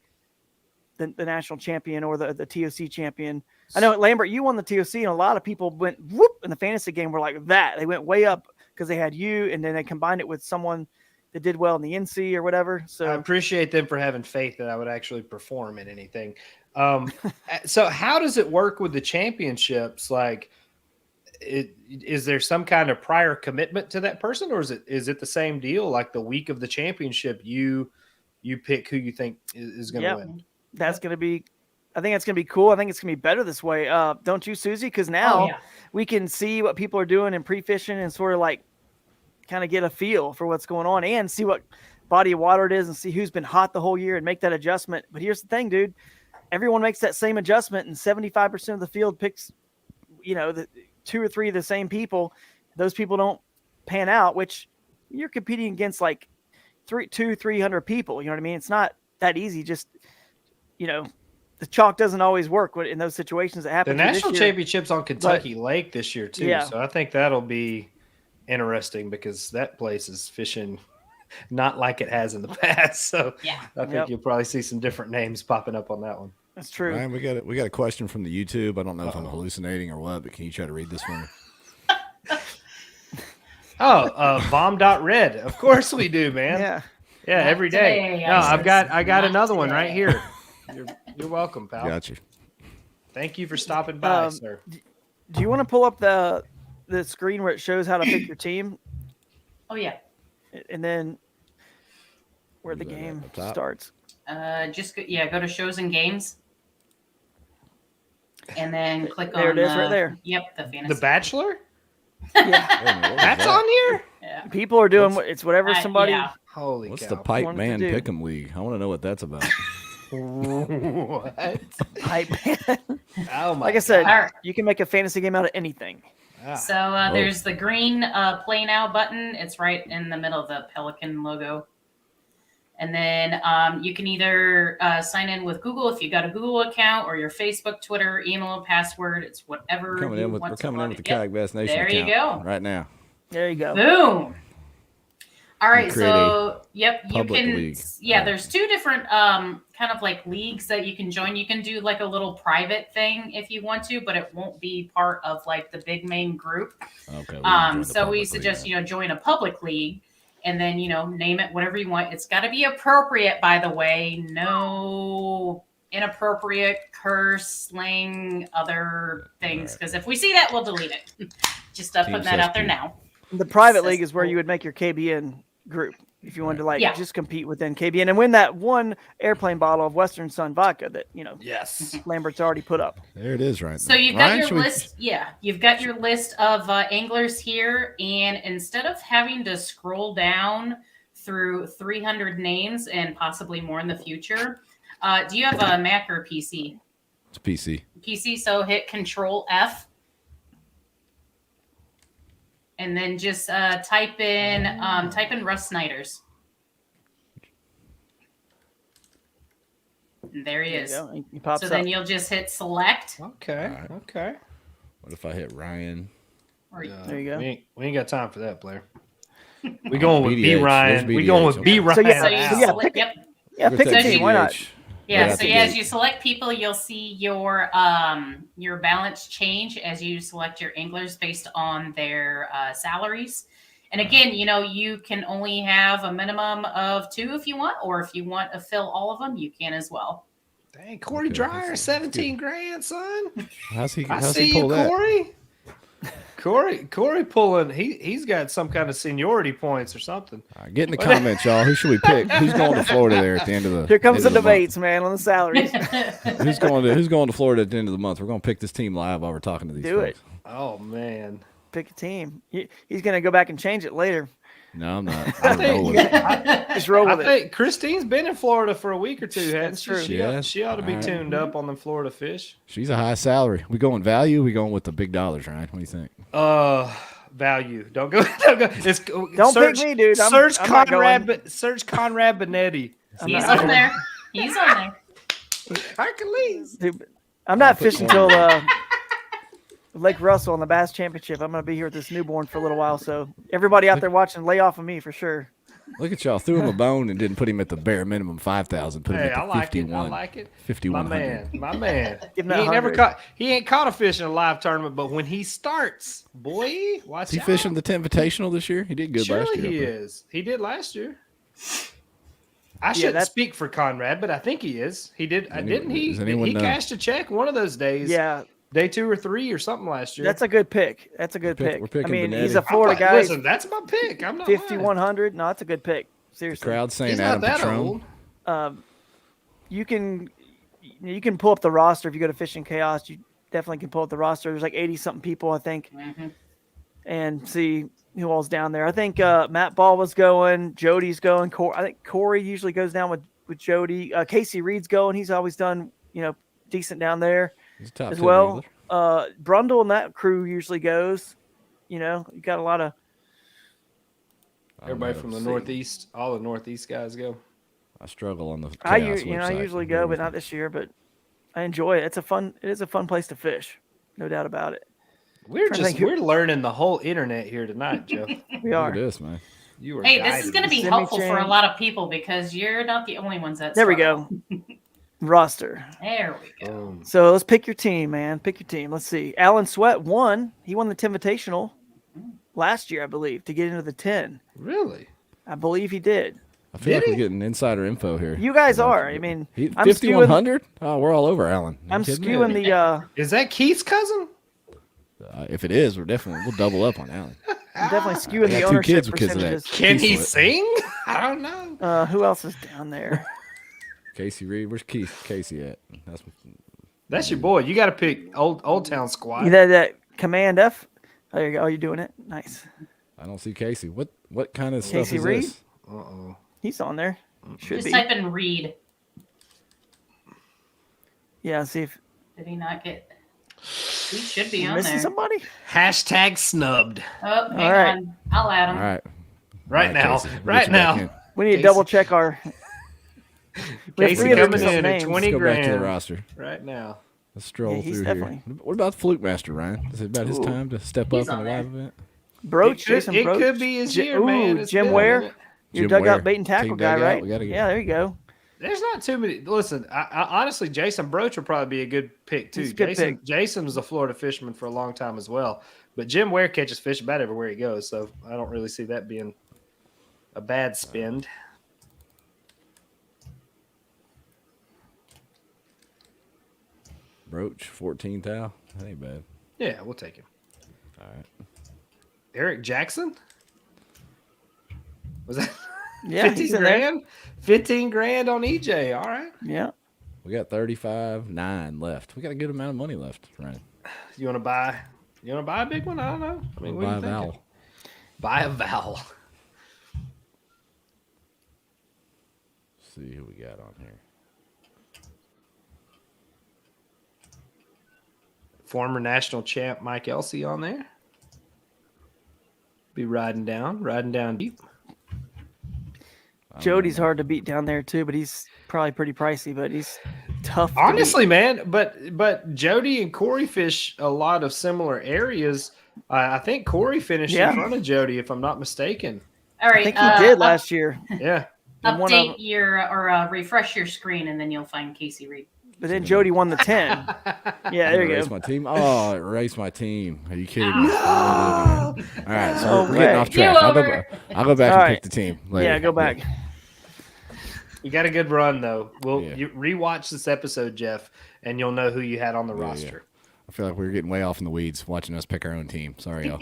the national champion or the TOC champion. I know, Lambert, you won the TOC, and a lot of people went whoop in the fantasy game were like that. They went way up because they had you, and then they combined it with someone that did well in the NC or whatever. So I appreciate them for having faith that I would actually perform in anything. So how does it work with the championships? Like, is there some kind of prior commitment to that person, or is it the same deal? Like the week of the championship, you pick who you think is going to win. That's going to be, I think that's going to be cool. I think it's going to be better this way. Don't you, Susie? Because now we can see what people are doing in pre-fishing and sort of like kind of get a feel for what's going on and see what body of water it is and see who's been hot the whole year and make that adjustment. But here's the thing, dude. Everyone makes that same adjustment, and 75% of the field picks, the 2 or 3 of the same people. Those people don't pan out, which you're competing against like 300 people. You know what I mean? It's not that easy. Just, the chalk doesn't always work in those situations that happen. The national championship's on Kentucky Lake this year too. Yeah. So I think that'll be interesting because that place is fishing not like it has in the past. So I think you'll probably see some different names popping up on that one. That's true. Ryan, we got a question from the YouTube. I don't know if I'm hallucinating or what, but can you try to read this for me? Bomb.red. Of course we do, man. Yeah, every day. No, I got another one right here. You're welcome, pal. Got you. Thank you for stopping by, sir. Do you want to pull up the screen where it shows how to pick your team? Oh yeah. And then where the game starts. Just go to shows and games. And then click on there it is, right there. Yep, the fantasy. The Bachelor? Yeah. That's on here? Yeah. People are doing it's whatever somebody. Holy What's cow. the Pipe Man Pick'em League? I want to know what that's about. What? Pipe Man. Oh my like I said, God. you can make a fantasy game out of anything. So there's the green Play Now button. It's right in the middle of the Pelican logo. And then you can either sign in with Google if you got a Google account, or your Facebook, Twitter, email, password. It's whatever We're coming in with the Kayak Bass Nation there you account go. right now. There you go. Boom. All right, create so you public can. league. Yeah, there's two different kind of like leagues that you can join. You can do like a little private thing if you want to, but it won't be part of like the big main group. Okay. So we suggest join a public league, and then name it whatever you want. It's got to be appropriate, by the way. No inappropriate curse, slang, other things, because if we see that, we'll delete it. Just putting that out there now. The private league is where you would make your KBN group if you wanted to just compete within KBN and win that one airplane bottle of Western Sun vodka that Yes, Lambert's already put up. There it is, right? So you've got your list. Yeah, you've got your list of anglers here, and instead of having to scroll down through 300 names and possibly more in the future, do you have a Mac or PC? It's a PC. PC. So hit Control F. And then just type in Russ Snyder's. And there he is. He pops so then you'll just hit select. Okay. Right. Okay. What if I hit Ryan? There you go. We ain't got time for that, Blair. We going with BDH. B Ryan. We going with B Ryan. Pick a team. Why not? Yeah, so as you select people, you'll see your balance change as you select your anglers based on their salaries. And again, you can only have a minimum of 2 if you want, or if you want to fill all of them, you can as well. Dang, Corey Dreyer, 17 grand, son. How's he pull that? Corey pulling. He's got some kind of seniority points or something. Get in the comments, y'all. Who should we pick? Who's going to Florida there at the end of the? Here comes the debates, man, on the salaries. Who's going to Florida at the end of the month? We're going to pick this team live while we're talking to these Do folks. it. Oh man. Pick a team. He's going to go back and change it later. No, I'm not. Just roll with it. I think Christine's been in Florida for a week or two, hasn't she? True. She ought to be tuned up on the Florida fish. She's a high salary. We going value? We going with the big dollars, Ryan? What do you think? Value. Don't go. Don't pick me, dude. Search Conrad Benetti. He's on there. Hercules. Dude, I'm not fishing till Lake Russell in the Bass Championship. I'm going to be here with this newborn for a little while, so everybody out there watching, lay off of me for sure. Look at y'all. Threw him a bone and didn't put him at the bare minimum 5,000. Put him at the 51. I like it. 5,100. My man. He ain't caught a fish in a live tournament, but when he starts, boy, watch out. Is he fishing the 10 Invitational this year? He did good last year. Surely he is. He did last year. I shouldn't speak for Conrad, but I think he is. He did. Didn't he? He cashed a check one of those days. Yeah. Day 2 or 3 or something last year. That's a good pick. We're picking Benetti. He's a Florida guy. Listen, that's my pick. I'm not 5,100. No, that's a good pick. Seriously. The crowd saying He's Adam not that Patron. old. You can pull up the roster if you go to Fishing Chaos. You definitely can pull up the roster. There's like 80-something people, I think, and see who all's down there. I think Matt Ball was going. Jody's going. I think Corey usually goes down with Jody. Casey Reed's going. He's always done decent down there. He's a top as 10 well. angler. Brundle and that crew usually goes. You got a lot of everybody from the Northeast. All the Northeast guys go. I struggle on the I usually go, but not this year. But I enjoy it. It is a fun place to fish, no doubt about it. We're learning the whole internet here tonight, Joe. We are. Look at this, man. This is going to be helpful for a lot of people because you're not the only ones that. There we go. Roster. There we go. So let's pick your team, man. Pick your team. Let's see. Alan Sweat won. He won the Invitational last year, I believe, to get into the 10. Really? I believe he did. I feel like we're getting insider info here. You guys are. I mean, 5,100? Oh, we're all over Alan. I'm skewing the. Is that Keith's cousin? If it is, we'll double up on Alan. I'm definitely skewing the ownership percentages. Can he sing? I don't know. Who else is down there? Casey Reed. Where's Casey at? That's your boy. You got to pick Old Town Squad. You know that Command F? There you go. You're doing it. Nice. I don't see Casey. What kind of Casey stuff is Reed? this? Uh-oh. He's on there. Should Just be. type in Reed. Yeah, see if. Did he not get? He should be on Missing there. somebody? Hashtag snubbed. Oh, hang All right. on. I'll add him. All right. Right All now. Casey, we'll Right get you back now. in. We need to Casey- double check our. We have Casey 300 coming some in at names. 20 Let's go back to the grand roster. right now. Let's stroll Yeah, he's through definitely- here. What about Fluke Master, Ryan? Is it about his Ooh. time to step He's up in on a live there. event? Broach, It could- Jason it Broach. could be his year, man. It's Jim been a Ware. minute. Your Jim dugout Ware, bait and tackle Team guy, Dugout, right? we gotta get Yeah, there you go. There's not too many. Listen, I honestly, Jason Broach would probably be a good pick too. He's a good pick. Jason was a Florida fisherman for a long time as well. But Jim Ware catches fish about everywhere he goes, so I don't really see that being a bad spend. Broach, 14 thou. That ain't bad. Yeah, we'll take him. All right. Eric Jackson? Was that Yeah, 15 he's in there. grand? 15 grand on EJ. All right. Yeah. We got 35.9 left. We got a good amount of money left, Ryan. You want to buy a big one? I don't know. I mean, what Buy are a you thinking? vowel. Buy a vowel. See who we got on here. Former national champ Mike Elsey on there. Be riding down deep. Jody's hard to beat down there too, but he's probably pretty pricey, but he's tough. to Honestly, man, but Jody and Corey fish a lot of similar areas. I think Corey finished Yeah. in front of Jody, if I'm not mistaken. All beat. right. I think he did last year. Yeah. And one of Update your or refresh your screen, and then you'll find Casey Reed. But then Jody won the 10. Yeah, there you Erase go. my team. Oh, erase my team. Are you kidding me? All right, so we're Okay. getting off track. You I'll go over. back All and right. pick the team later. Yeah, go back. We got a good run though. Yeah. You rewatch this episode, Jeff, and you'll know who you had on the roster. I feel like we were getting way off in the weeds watching us pick our own team. Sorry, y'all.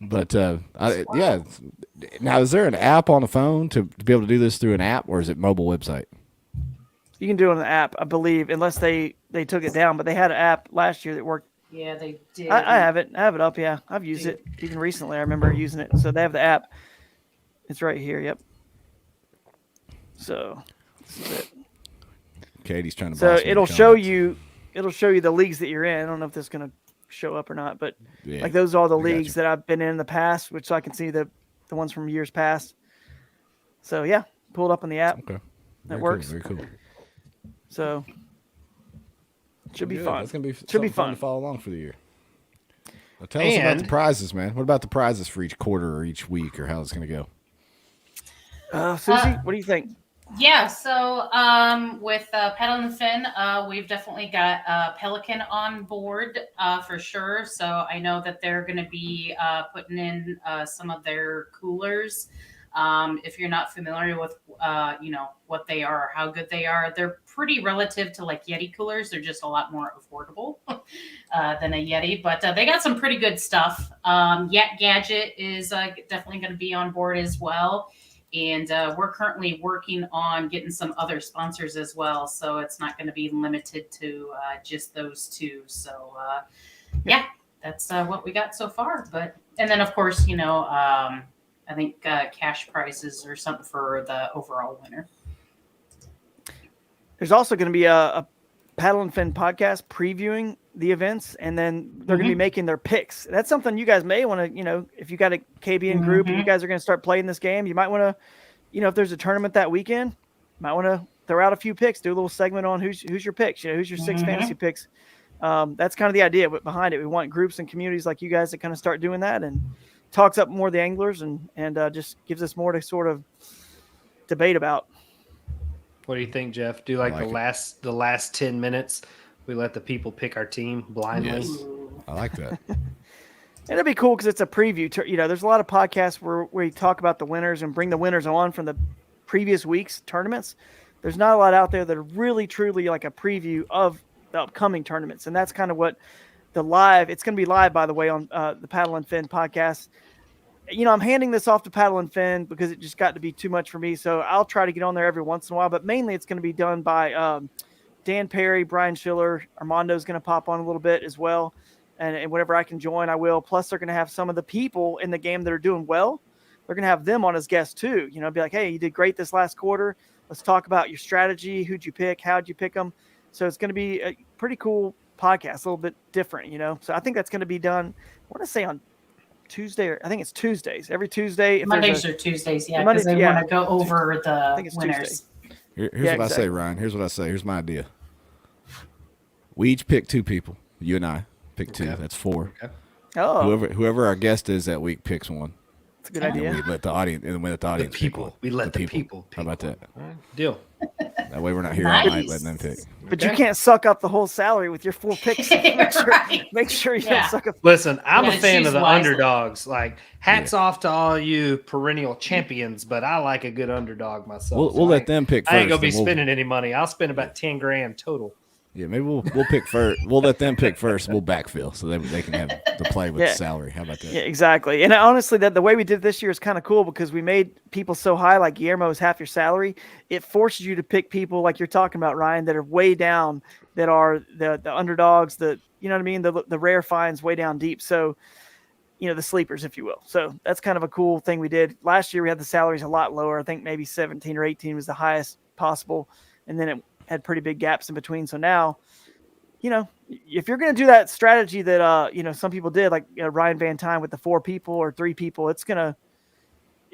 But yeah. Now, is there an app on the phone to be able to do this through an app, or is it mobile website? You can do it on the app, I believe, unless they took it down. But they had an app last year that worked. Yeah, they did. I have it. I have it up. Yeah, I've used it even recently. I remember using it. So they have the app. It's right here. Yep. So this is it. Katie's trying to. So boss me in it'll the show comments. you. It'll show you the leagues that you're in. I don't know if this is gonna show up or not, but Yeah, like those are all the I got you. leagues that I've been in the past, which I can see the ones from years past. So yeah, pull it up on the app. Okay. That Very works. Cool, very cool. So should be Good. fun. That's gonna be Should be something fun. to follow along for the year. Now tell us about the And- prizes, man. What about the prizes for each quarter or each week, or how it's gonna go? Susie, what do you think? Yeah, so with Paddle and Fin, we've definitely got Pelican on board for sure. So I know that they're going to be putting in some of their coolers. If you're not familiar with, what they are or how good they are, they're pretty relative to like Yeti coolers. They're just a lot more affordable than a Yeti, but they got some pretty good stuff. Yak Gadget is definitely going to be on board as well. And we're currently working on getting some other sponsors as well. So it's not going to be limited to just those two. So, yeah, that's what we got so far. And then, of course, I think cash prizes or something for the overall winner. There's also going to be a Paddle and Fin podcast previewing the events, and then they're going to be making their picks. That's something you guys may want to, if you got a KBN group and you guys are going to start playing this game, you might want to, if there's a tournament that weekend, you might want to throw out a few picks, do a little segment on who's your picks, who's your 6 fantasy picks. That's kind of the idea behind it. We want groups and communities like you guys to kind of start doing that, and talks up more the anglers and just gives us more to sort of debate about. What do you think, Jeff? Do like, like the last 10 minutes, we let the people pick our team blindly. Yes. I like that. And it'd be cool because it's a preview. There's a lot of podcasts where we talk about the winners and bring the winners on from the previous week's tournaments. There's not a lot out there that are really, truly like a preview of the upcoming tournaments. And that's kind of what it's going to be live, by the way, on the Paddle and Fin podcast. I'm handing this off to Paddle and Fin because it just got to be too much for me. So I'll try to get on there every once in a while, but mainly it's going to be done by Dan Perry, Brian Schiller. Armando's going to pop on a little bit as well. And whenever I can join, I will. Plus, they're going to have some of the people in the game that are doing well. They're going to have them on as guests too. Be like, hey, you did great this last quarter. Let's talk about your strategy. Who'd you pick? How'd you pick them? So it's going to be a pretty cool podcast, a little bit different, So I think that's going to be done. I want to say on Tuesday, or I think it's Tuesdays. Every Tuesday. Mondays or Tuesdays, yeah, Mondays, because they yeah. want to go over I think the it's winners. Tuesday. Here's Yeah, what I exactly. say, Ryan. Here's what I say. Here's my idea. We each pick 2 people. You and I pick 2. That's 4. Okay. Oh, Whoever our guest is that week picks one. that's a good And idea. we let the audience pick people. one. We let the people pick How about that? All right, deal. That way we're not here all night Nice. letting them pick. But you can't suck up the whole salary with your 4 picks. Right. Make sure you Yeah. don't suck up. Listen, I'm a gotta fan choose of the wisely. underdogs. Like, hats off to all you perennial champions, but I like a good underdog myself. We'll let them pick first. I ain't gonna be and we'll- spending any money. I'll spend about 10 grand total. Yeah, maybe we'll pick first. We'll let them pick first. And we'll backfill so they can have the play with Yeah. the salary. How about that? Yeah, exactly. And honestly, that the way we did this year is kind of cool because we made people so high, like Guillermo is half your salary. It forces you to pick people like you're talking about, Ryan, that are way down, that are the underdogs, you know what I mean? The rare finds way down deep. So, the sleepers, if you will. So that's kind of a cool thing we did. Last year we had the salaries a lot lower. I think maybe 17 or 18 was the highest possible. And then it had pretty big gaps in between. So now, if you're going to do that strategy that, some people did, like Ryan Van Tine with the 4 people or 3 people, it's going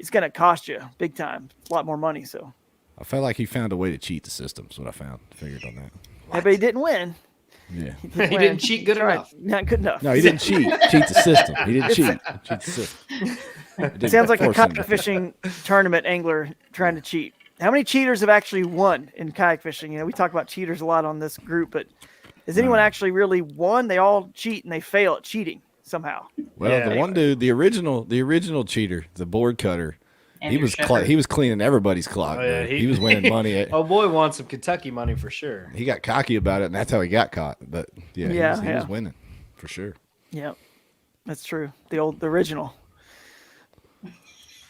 to cost you big time, a lot more money. So I felt like he found a way to cheat the system. Is what I figured on that. yeah, but he didn't win. Yeah. He didn't cheat good Right. enough. Not good enough. No, he didn't cheat. Cheat the system. He didn't cheat. Cheat the system. It sounds like a Force him kayak fishing tournament angler trying to cheat. How many cheaters have actually won in kayak fishing? We talk about cheaters a lot on this group, but has anyone actually really won? They all cheat and they fail at cheating somehow. Well, Yeah. the one dude, the original cheater, the board cutter, And he your was shepherd. he was cleaning everybody's clock. Oh, yeah, man. He was winning money. Oh boy, wants some Kentucky money for sure. He got cocky about it, and that's how he got caught. But yeah, he was Yeah. winning for sure. Yeah, that's true. The original.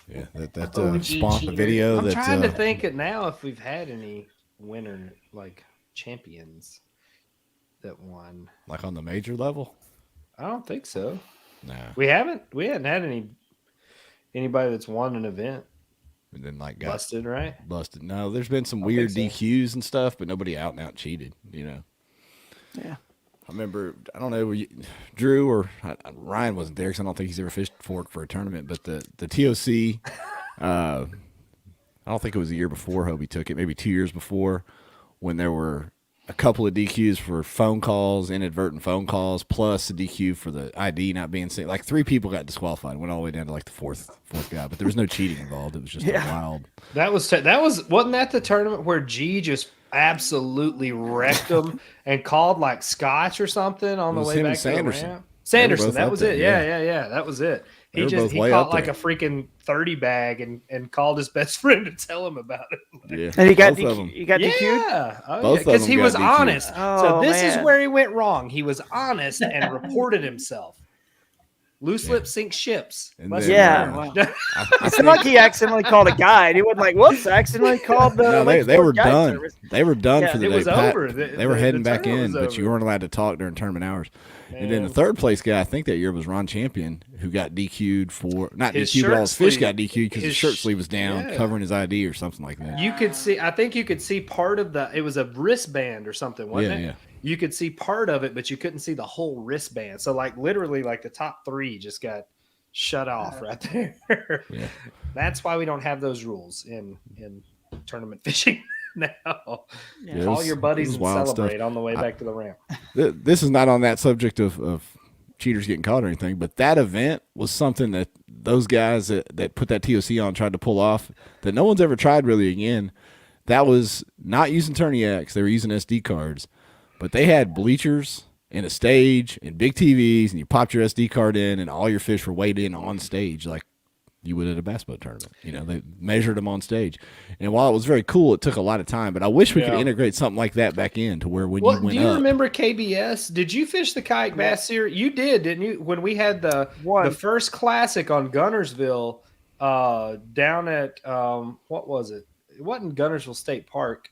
Yeah, that OG spawned the cheater. video. I'm That's trying to think it now if we've had any winner like champions that won. like on the major level. I don't think so. Nah, We hadn't had anybody that's won an event and then like got busted, right? busted. No, there's been some don't weird think DQs and stuff, but nobody out and out cheated. Yeah. I remember, I don't know, Drew or Ryan wasn't there because I don't think he's ever fished fork for a tournament, but the TOC, I don't think it was the year before Hobie took it, maybe 2 years before, when there were a couple of DQs for phone calls, inadvertent phone calls, plus a DQ for the ID not being seen. Like 3 people got disqualified, went all the way down to like the fourth guy, but there was no cheating involved. It was just a wild. Wasn't that the tournament where G just absolutely wrecked him and called like Scotch or something on It the was way him back and to the Sanderson. ramp? They were Sanderson, both that up was there, it. Yeah, that was it. They He were both he way caught up like there. a freaking 30 bag and called his best friend to tell him about it. Yeah, And he got both of them. DQ'd. You got DQ'd? Yeah, Both of because them he got was DQ'd. honest. Oh, So this is man. where he went wrong. He was honest and reported himself. Loose lips sink ships. And Let's then, Yeah. remember. It's not like he accidentally called a guide. He wasn't like, whoops, I accidentally called the. No, Lake they were Fork Guide done. Service. They were done Yeah, for the it day. was Pat- over. They were The heading back tournament in, was but you over. weren't allowed to talk during tournament hours. And then the Man. third place guy, I think that year was Ron Champion, who got DQ'd for not His DQ'd, but all his shirt fish sleeve- got DQ'd because his his shirt sh- sleeve was down, yeah. covering his ID or something like that. You could see. I think you could see part of the. It was a wristband or something, wasn't it? Yeah. You could see part of it, but you couldn't see the whole wristband. So, like, literally, like the top 3 just got shut off right there. Yeah. That's why we don't have those rules in tournament fishing now. Yeah, it Call was- your it buddies was and wild celebrate stuff. on the way back to the ramp. This is not on that subject of cheaters getting caught or anything, but that event was something that those guys that put that TOC on tried to pull off that no one's ever tried really again. That was not using Tourney-X. They were using SD cards, but they had bleachers and a stage and big TVs, and you popped your SD card in, and all your fish were weighed in on stage like you would at a bass boat tournament. They measured them on stage. And while it was very cool, it took a lot of time, but I wish we could Yeah. integrate something like that back in to where when Well, you went do you up. remember KBS? Did you fish the Kayak Bass series? You did, didn't you? When we had the One. first classic on Gunnersville, down at what was it? It wasn't Gunnersville State Park.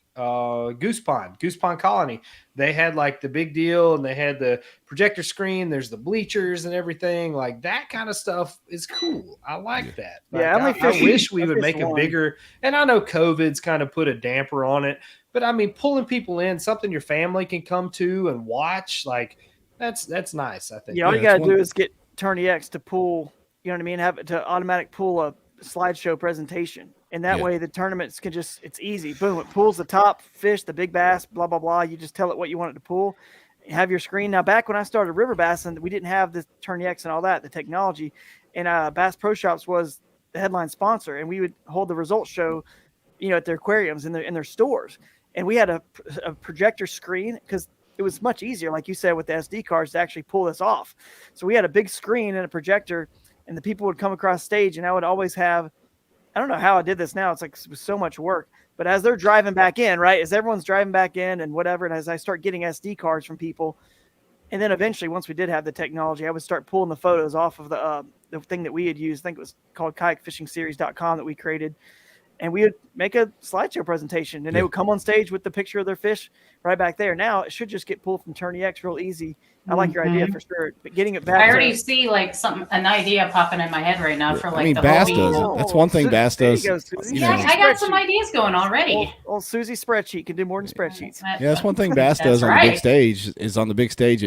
Goose Pond Colony. They had like the big deal, and they had the projector screen. There's the bleachers and everything. Like that kind of stuff is cool. I like that. Like, Yeah, I only I fished- wish we I would fished make a one. bigger. And I know COVID's kind of put a damper on it, But I mean, pulling people in, something your family can come to and watch, like that's nice. I think. Yeah, all you got to do is get Tourney X to pull. You know what I mean? Have it to automatic pull a slideshow presentation, and that way the tournaments can it's easy. Boom! It pulls the top fish, the big bass, blah blah blah. You just tell it what you want it to pull. Have your screen. Now, back when I started River Bassin, we didn't have the Tourney X and all that, the technology, and Bass Pro Shops was the headline sponsor, and we would hold the results show, at their aquariums in their stores, and we had a projector screen because it was much easier, like you said, with the SD cards to actually pull this off. So we had a big screen and a projector, and the people would come across stage, and I would always have, I don't know how I did this now. It's like it was so much work. But as they're driving back in, right, as everyone's driving back in and whatever, and as I start getting SD cards from people, and then eventually, once we did have the technology, I would start pulling the photos off of the thing that we had used. I think it was called kayakfishingseries.com that we created. And we would make a slideshow presentation, and they would come on stage with the picture of their fish right back there. Now it should just get pulled from Tourney X real easy. I like your idea for sure, but getting it back. I already see like an idea popping in my head right now for like Bass does it. That's one thing Bass does. I got some ideas going already. Old Susie's spreadsheet can do more than spreadsheets. Yeah, that's one thing Bass does on the big stage. Is on the big stage,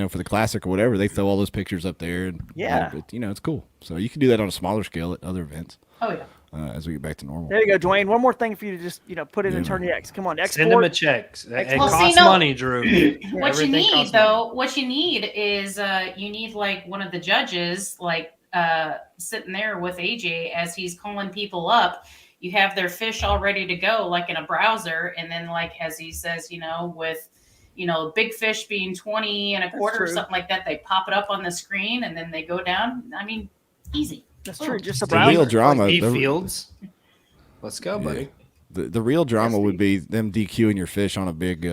for the classic or whatever, they throw all those pictures up there, and it's cool. So you can do that on a smaller scale at other events. Oh yeah. As we get back to normal. There you go, Dwayne. One more thing for you to just put in Tourney X. Come on, export. Send them a check. It costs money, Drew. What you need is you need like one of the judges sitting there with AJ as he's calling people up. You have their fish all ready to go, like in a browser, and then like as he says, with big fish being 20 and a quarter or something like that, they pop it up on the screen and then they go down. I mean, easy. That's true. Just the real drama. Like Fields. Let's go, buddy. The real drama would be them DQing your fish on a big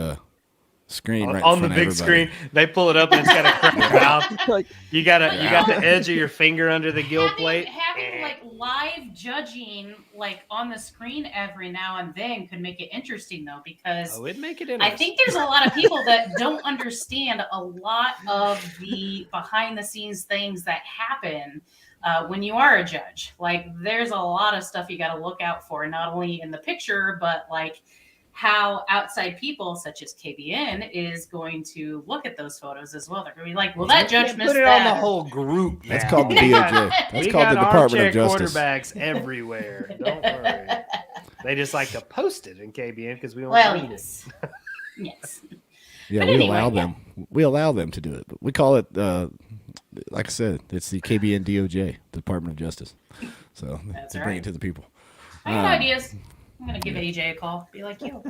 screen right on the big screen. They pull it up and it's got a cracked mouth. You got the edge of your finger under the gill plate. Having like live judging like on the screen every now and then could make it interesting though, because it'd make it interesting. I think there's a lot of people that don't understand a lot of the behind the scenes things that happen. When you are a judge, like there's a lot of stuff you got to look out for, not only in the picture, but like how outside people such as KBN is going to look at those photos as well. They're going to be like, well, that judge missed put it that. on the whole group. That's called the DOJ. That's called the Department of Justice. Quarterbacks everywhere. Don't worry. They just like to post it in KBN because we don't read it. Yes. Yeah, we allow them. We allow them to do it, but we call it. Like I said, it's the KBN DOJ, the Department of Justice. So to bring it to the people. I have ideas. I'm going to give AJ a call. Be like, yo.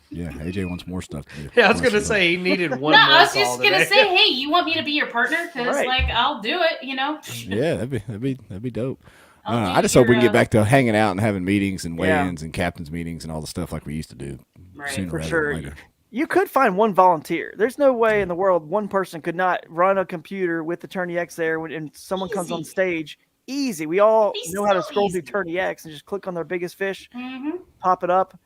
Yeah, AJ wants more stuff to do. Yeah, I was going to say he needed one more I was call just going to say, hey, you want me to be your partner? Because, I'll do it, Yeah, that'd be dope. I just hope we can get back to hanging out and having meetings and weigh-ins and captains meetings and all the stuff like we used to do. Right. For sure. You could find one volunteer. There's no way in the world one person could not run a computer with the Tourney X there and someone comes on stage. Easy. We all know how to scroll through Tourney X and just click on their biggest fish, pop it up.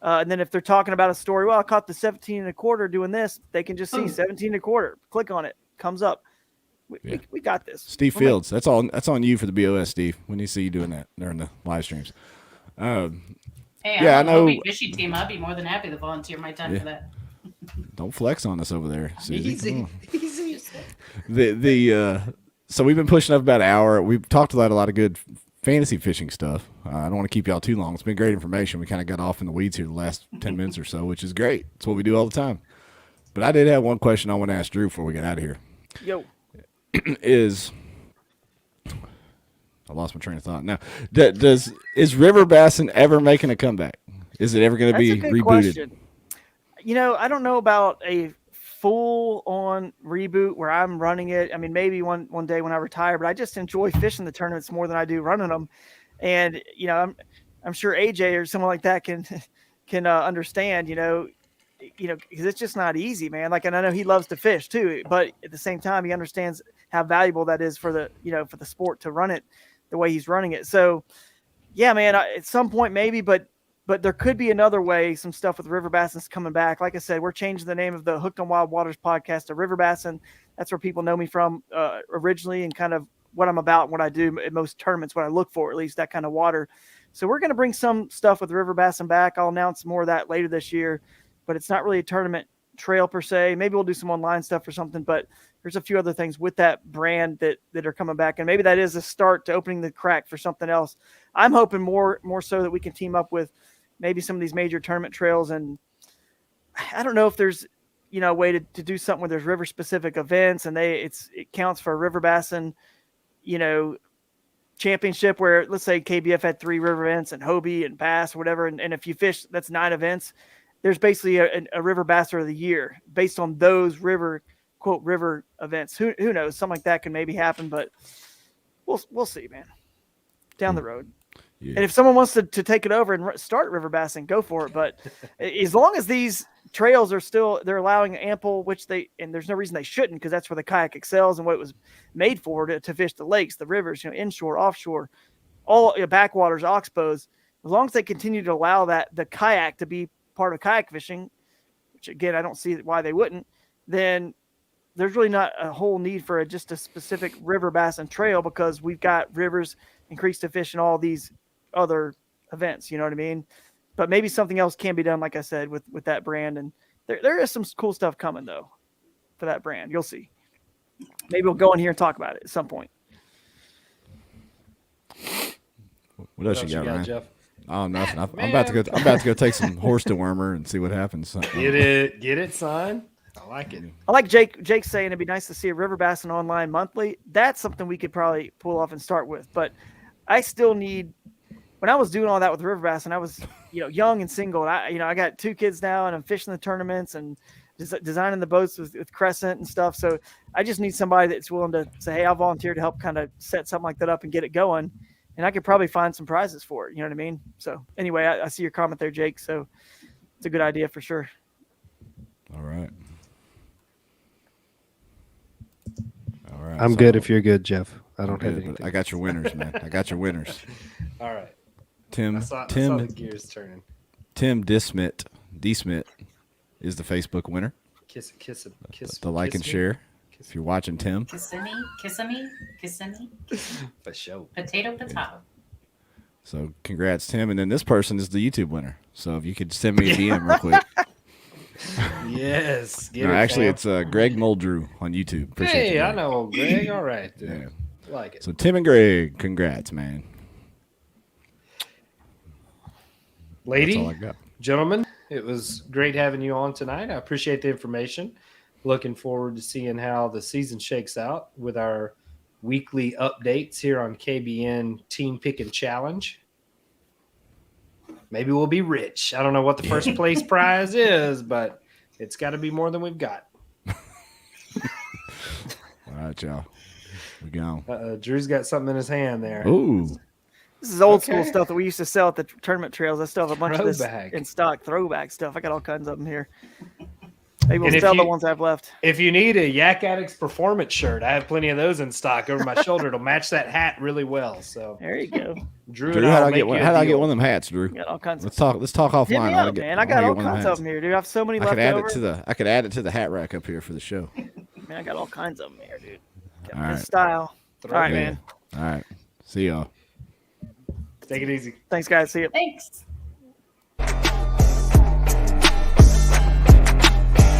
And then if they're talking about a story, well, I caught the 17 and a quarter doing this, they can just see 17 and a quarter. Click on it. Comes up. We got this. Steve Fields. That's on you for the BOS, Steve, when you see you doing that during the live streams. Hey, I know. Fishy team. I'd be more than happy to volunteer my time for that. Don't flex on us over there, Susie. Easy. So we've been pushing up about an hour. We've talked about a lot of good fantasy fishing stuff. I don't want to keep y'all too long. It's been great information. We kind of got off in the weeds here the last 10 minutes or so, which is great. It's what we do all the time. But I did have one question I want to ask Drew before we get out of here. Yo. I lost my train of thought. Now, is River Bassin ever making a comeback? Is it ever going to be rebooted? Question. I don't know about a full-on reboot where I'm running it. I mean, maybe one day when I retire, but I just enjoy fishing the tournaments more than I do running them. And I'm sure AJ or someone like that can understand. Because it's just not easy, man. Like, and I know he loves to fish too, but at the same time, he understands how valuable that is for the for the sport to run it the way he's running it. So, yeah, man, at some point maybe, but there could be another way. Some stuff with River Bassin's coming back. Like I said, we're changing the name of the Hooked on Wild Waters podcast to River Bassin. That's where people know me from originally, and kind of what I'm about, what I do at most tournaments, what I look for, at least that kind of water. So we're going to bring some stuff with river bassin back. I'll announce more of that later this year, but it's not really a tournament trail per se. Maybe we'll do some online stuff or something, but there's a few other things with that brand that are coming back. And maybe that is a start to opening the crack for something else. I'm hoping more so that we can team up with maybe some of these major tournament trails. And I don't know if there's, a way to do something where there's river specific events and it counts for a river bassin, championship where, let's say KBF had 3 river events and Hobie and Bass or whatever. And if you fish, that's 9 events. There's basically a river basser of the year based on those quote river events. Who knows? Something like that can maybe happen, but we'll see, man. Down the road. Yeah. And if someone wants to take it over and start river bassing, go for it. But as long as these trails are they're allowing ample, and there's no reason they shouldn't, because that's where the kayak excels and what it was made for, to fish the lakes, the rivers, inshore, offshore, all backwaters, oxbows. As long as they continue to allow the kayak to be part of kayak fishing, which again, I don't see why they wouldn't, then there's really not a whole need for just a specific river bassin trail, because we've got rivers and creeks to fish in all these other events. You know what I mean? But maybe something else can be done, like I said, with that brand. And there is some cool stuff coming though for that brand. You'll see. Maybe we'll go in here and talk about it at some point. What else you got, Ryan? Jeff? Oh, nothing. I'm about to go take some horse dewormer and see what happens. Get it, son. I like it. I like Jake saying it'd be nice to see a river bassin online monthly. That's something we could probably pull off and start with. But I still need. When I was doing all that with river bassin, I was young and single. And I got 2 kids now, and I'm fishing the tournaments and designing the boats with Crescent and stuff. So I just need somebody that's willing to say, hey, I'll volunteer to help kind of set something like that up and get it going. And I could probably find some prizes for it. You know what I mean? So anyway, I see your comment there, Jake. So it's a good idea for sure. All right. I'm good if you're good, Jeff. I don't have anything. I got your winners, man. I got your winners. All right. Tim I saw the gears turning. Tim D. Smith is the Facebook winner. Kiss the like and share. If you're watching, Tim. Kissing me. For sure. Potato. So congrats, Tim. And then this person is the YouTube winner. So if you could send me a DM real quick. Yes. It's Greg Muldrew on YouTube. Appreciate Hey, I know Greg. All right. Yeah. Like it. So Tim and Greg, congrats, man. Lady, gentlemen, it was great having you on tonight. I appreciate the information. Looking forward to seeing how the season shakes out with our weekly updates here on KBN Team Picking Challenge. Maybe we'll be rich. I don't know what the first place prize is, but it's got to be more than we've got. All right, y'all. We go. Drew's got something in his hand there. Ooh. This is old school stuff that we used to sell at the tournament trails. I still have a bunch of this Throwback. in stock, throwback stuff. I got all kinds of them here. Maybe we'll sell the ones I have left. If you need a Yak Addicts performance shirt, I have plenty of those in stock over my shoulder. It'll match that hat really well. So there you go. Drew how do I get one of them hats, Drew? Got all kinds. Let's talk offline. Hit me up, man. I got all kinds of them here, dude. I have so many left over. I could add it to the hat rack up here for the show. Man, I got all kinds of them here, dude. Got all this right. style. All right, man. All right. See y'all. Take it easy. Thanks, guys. See you. Thanks.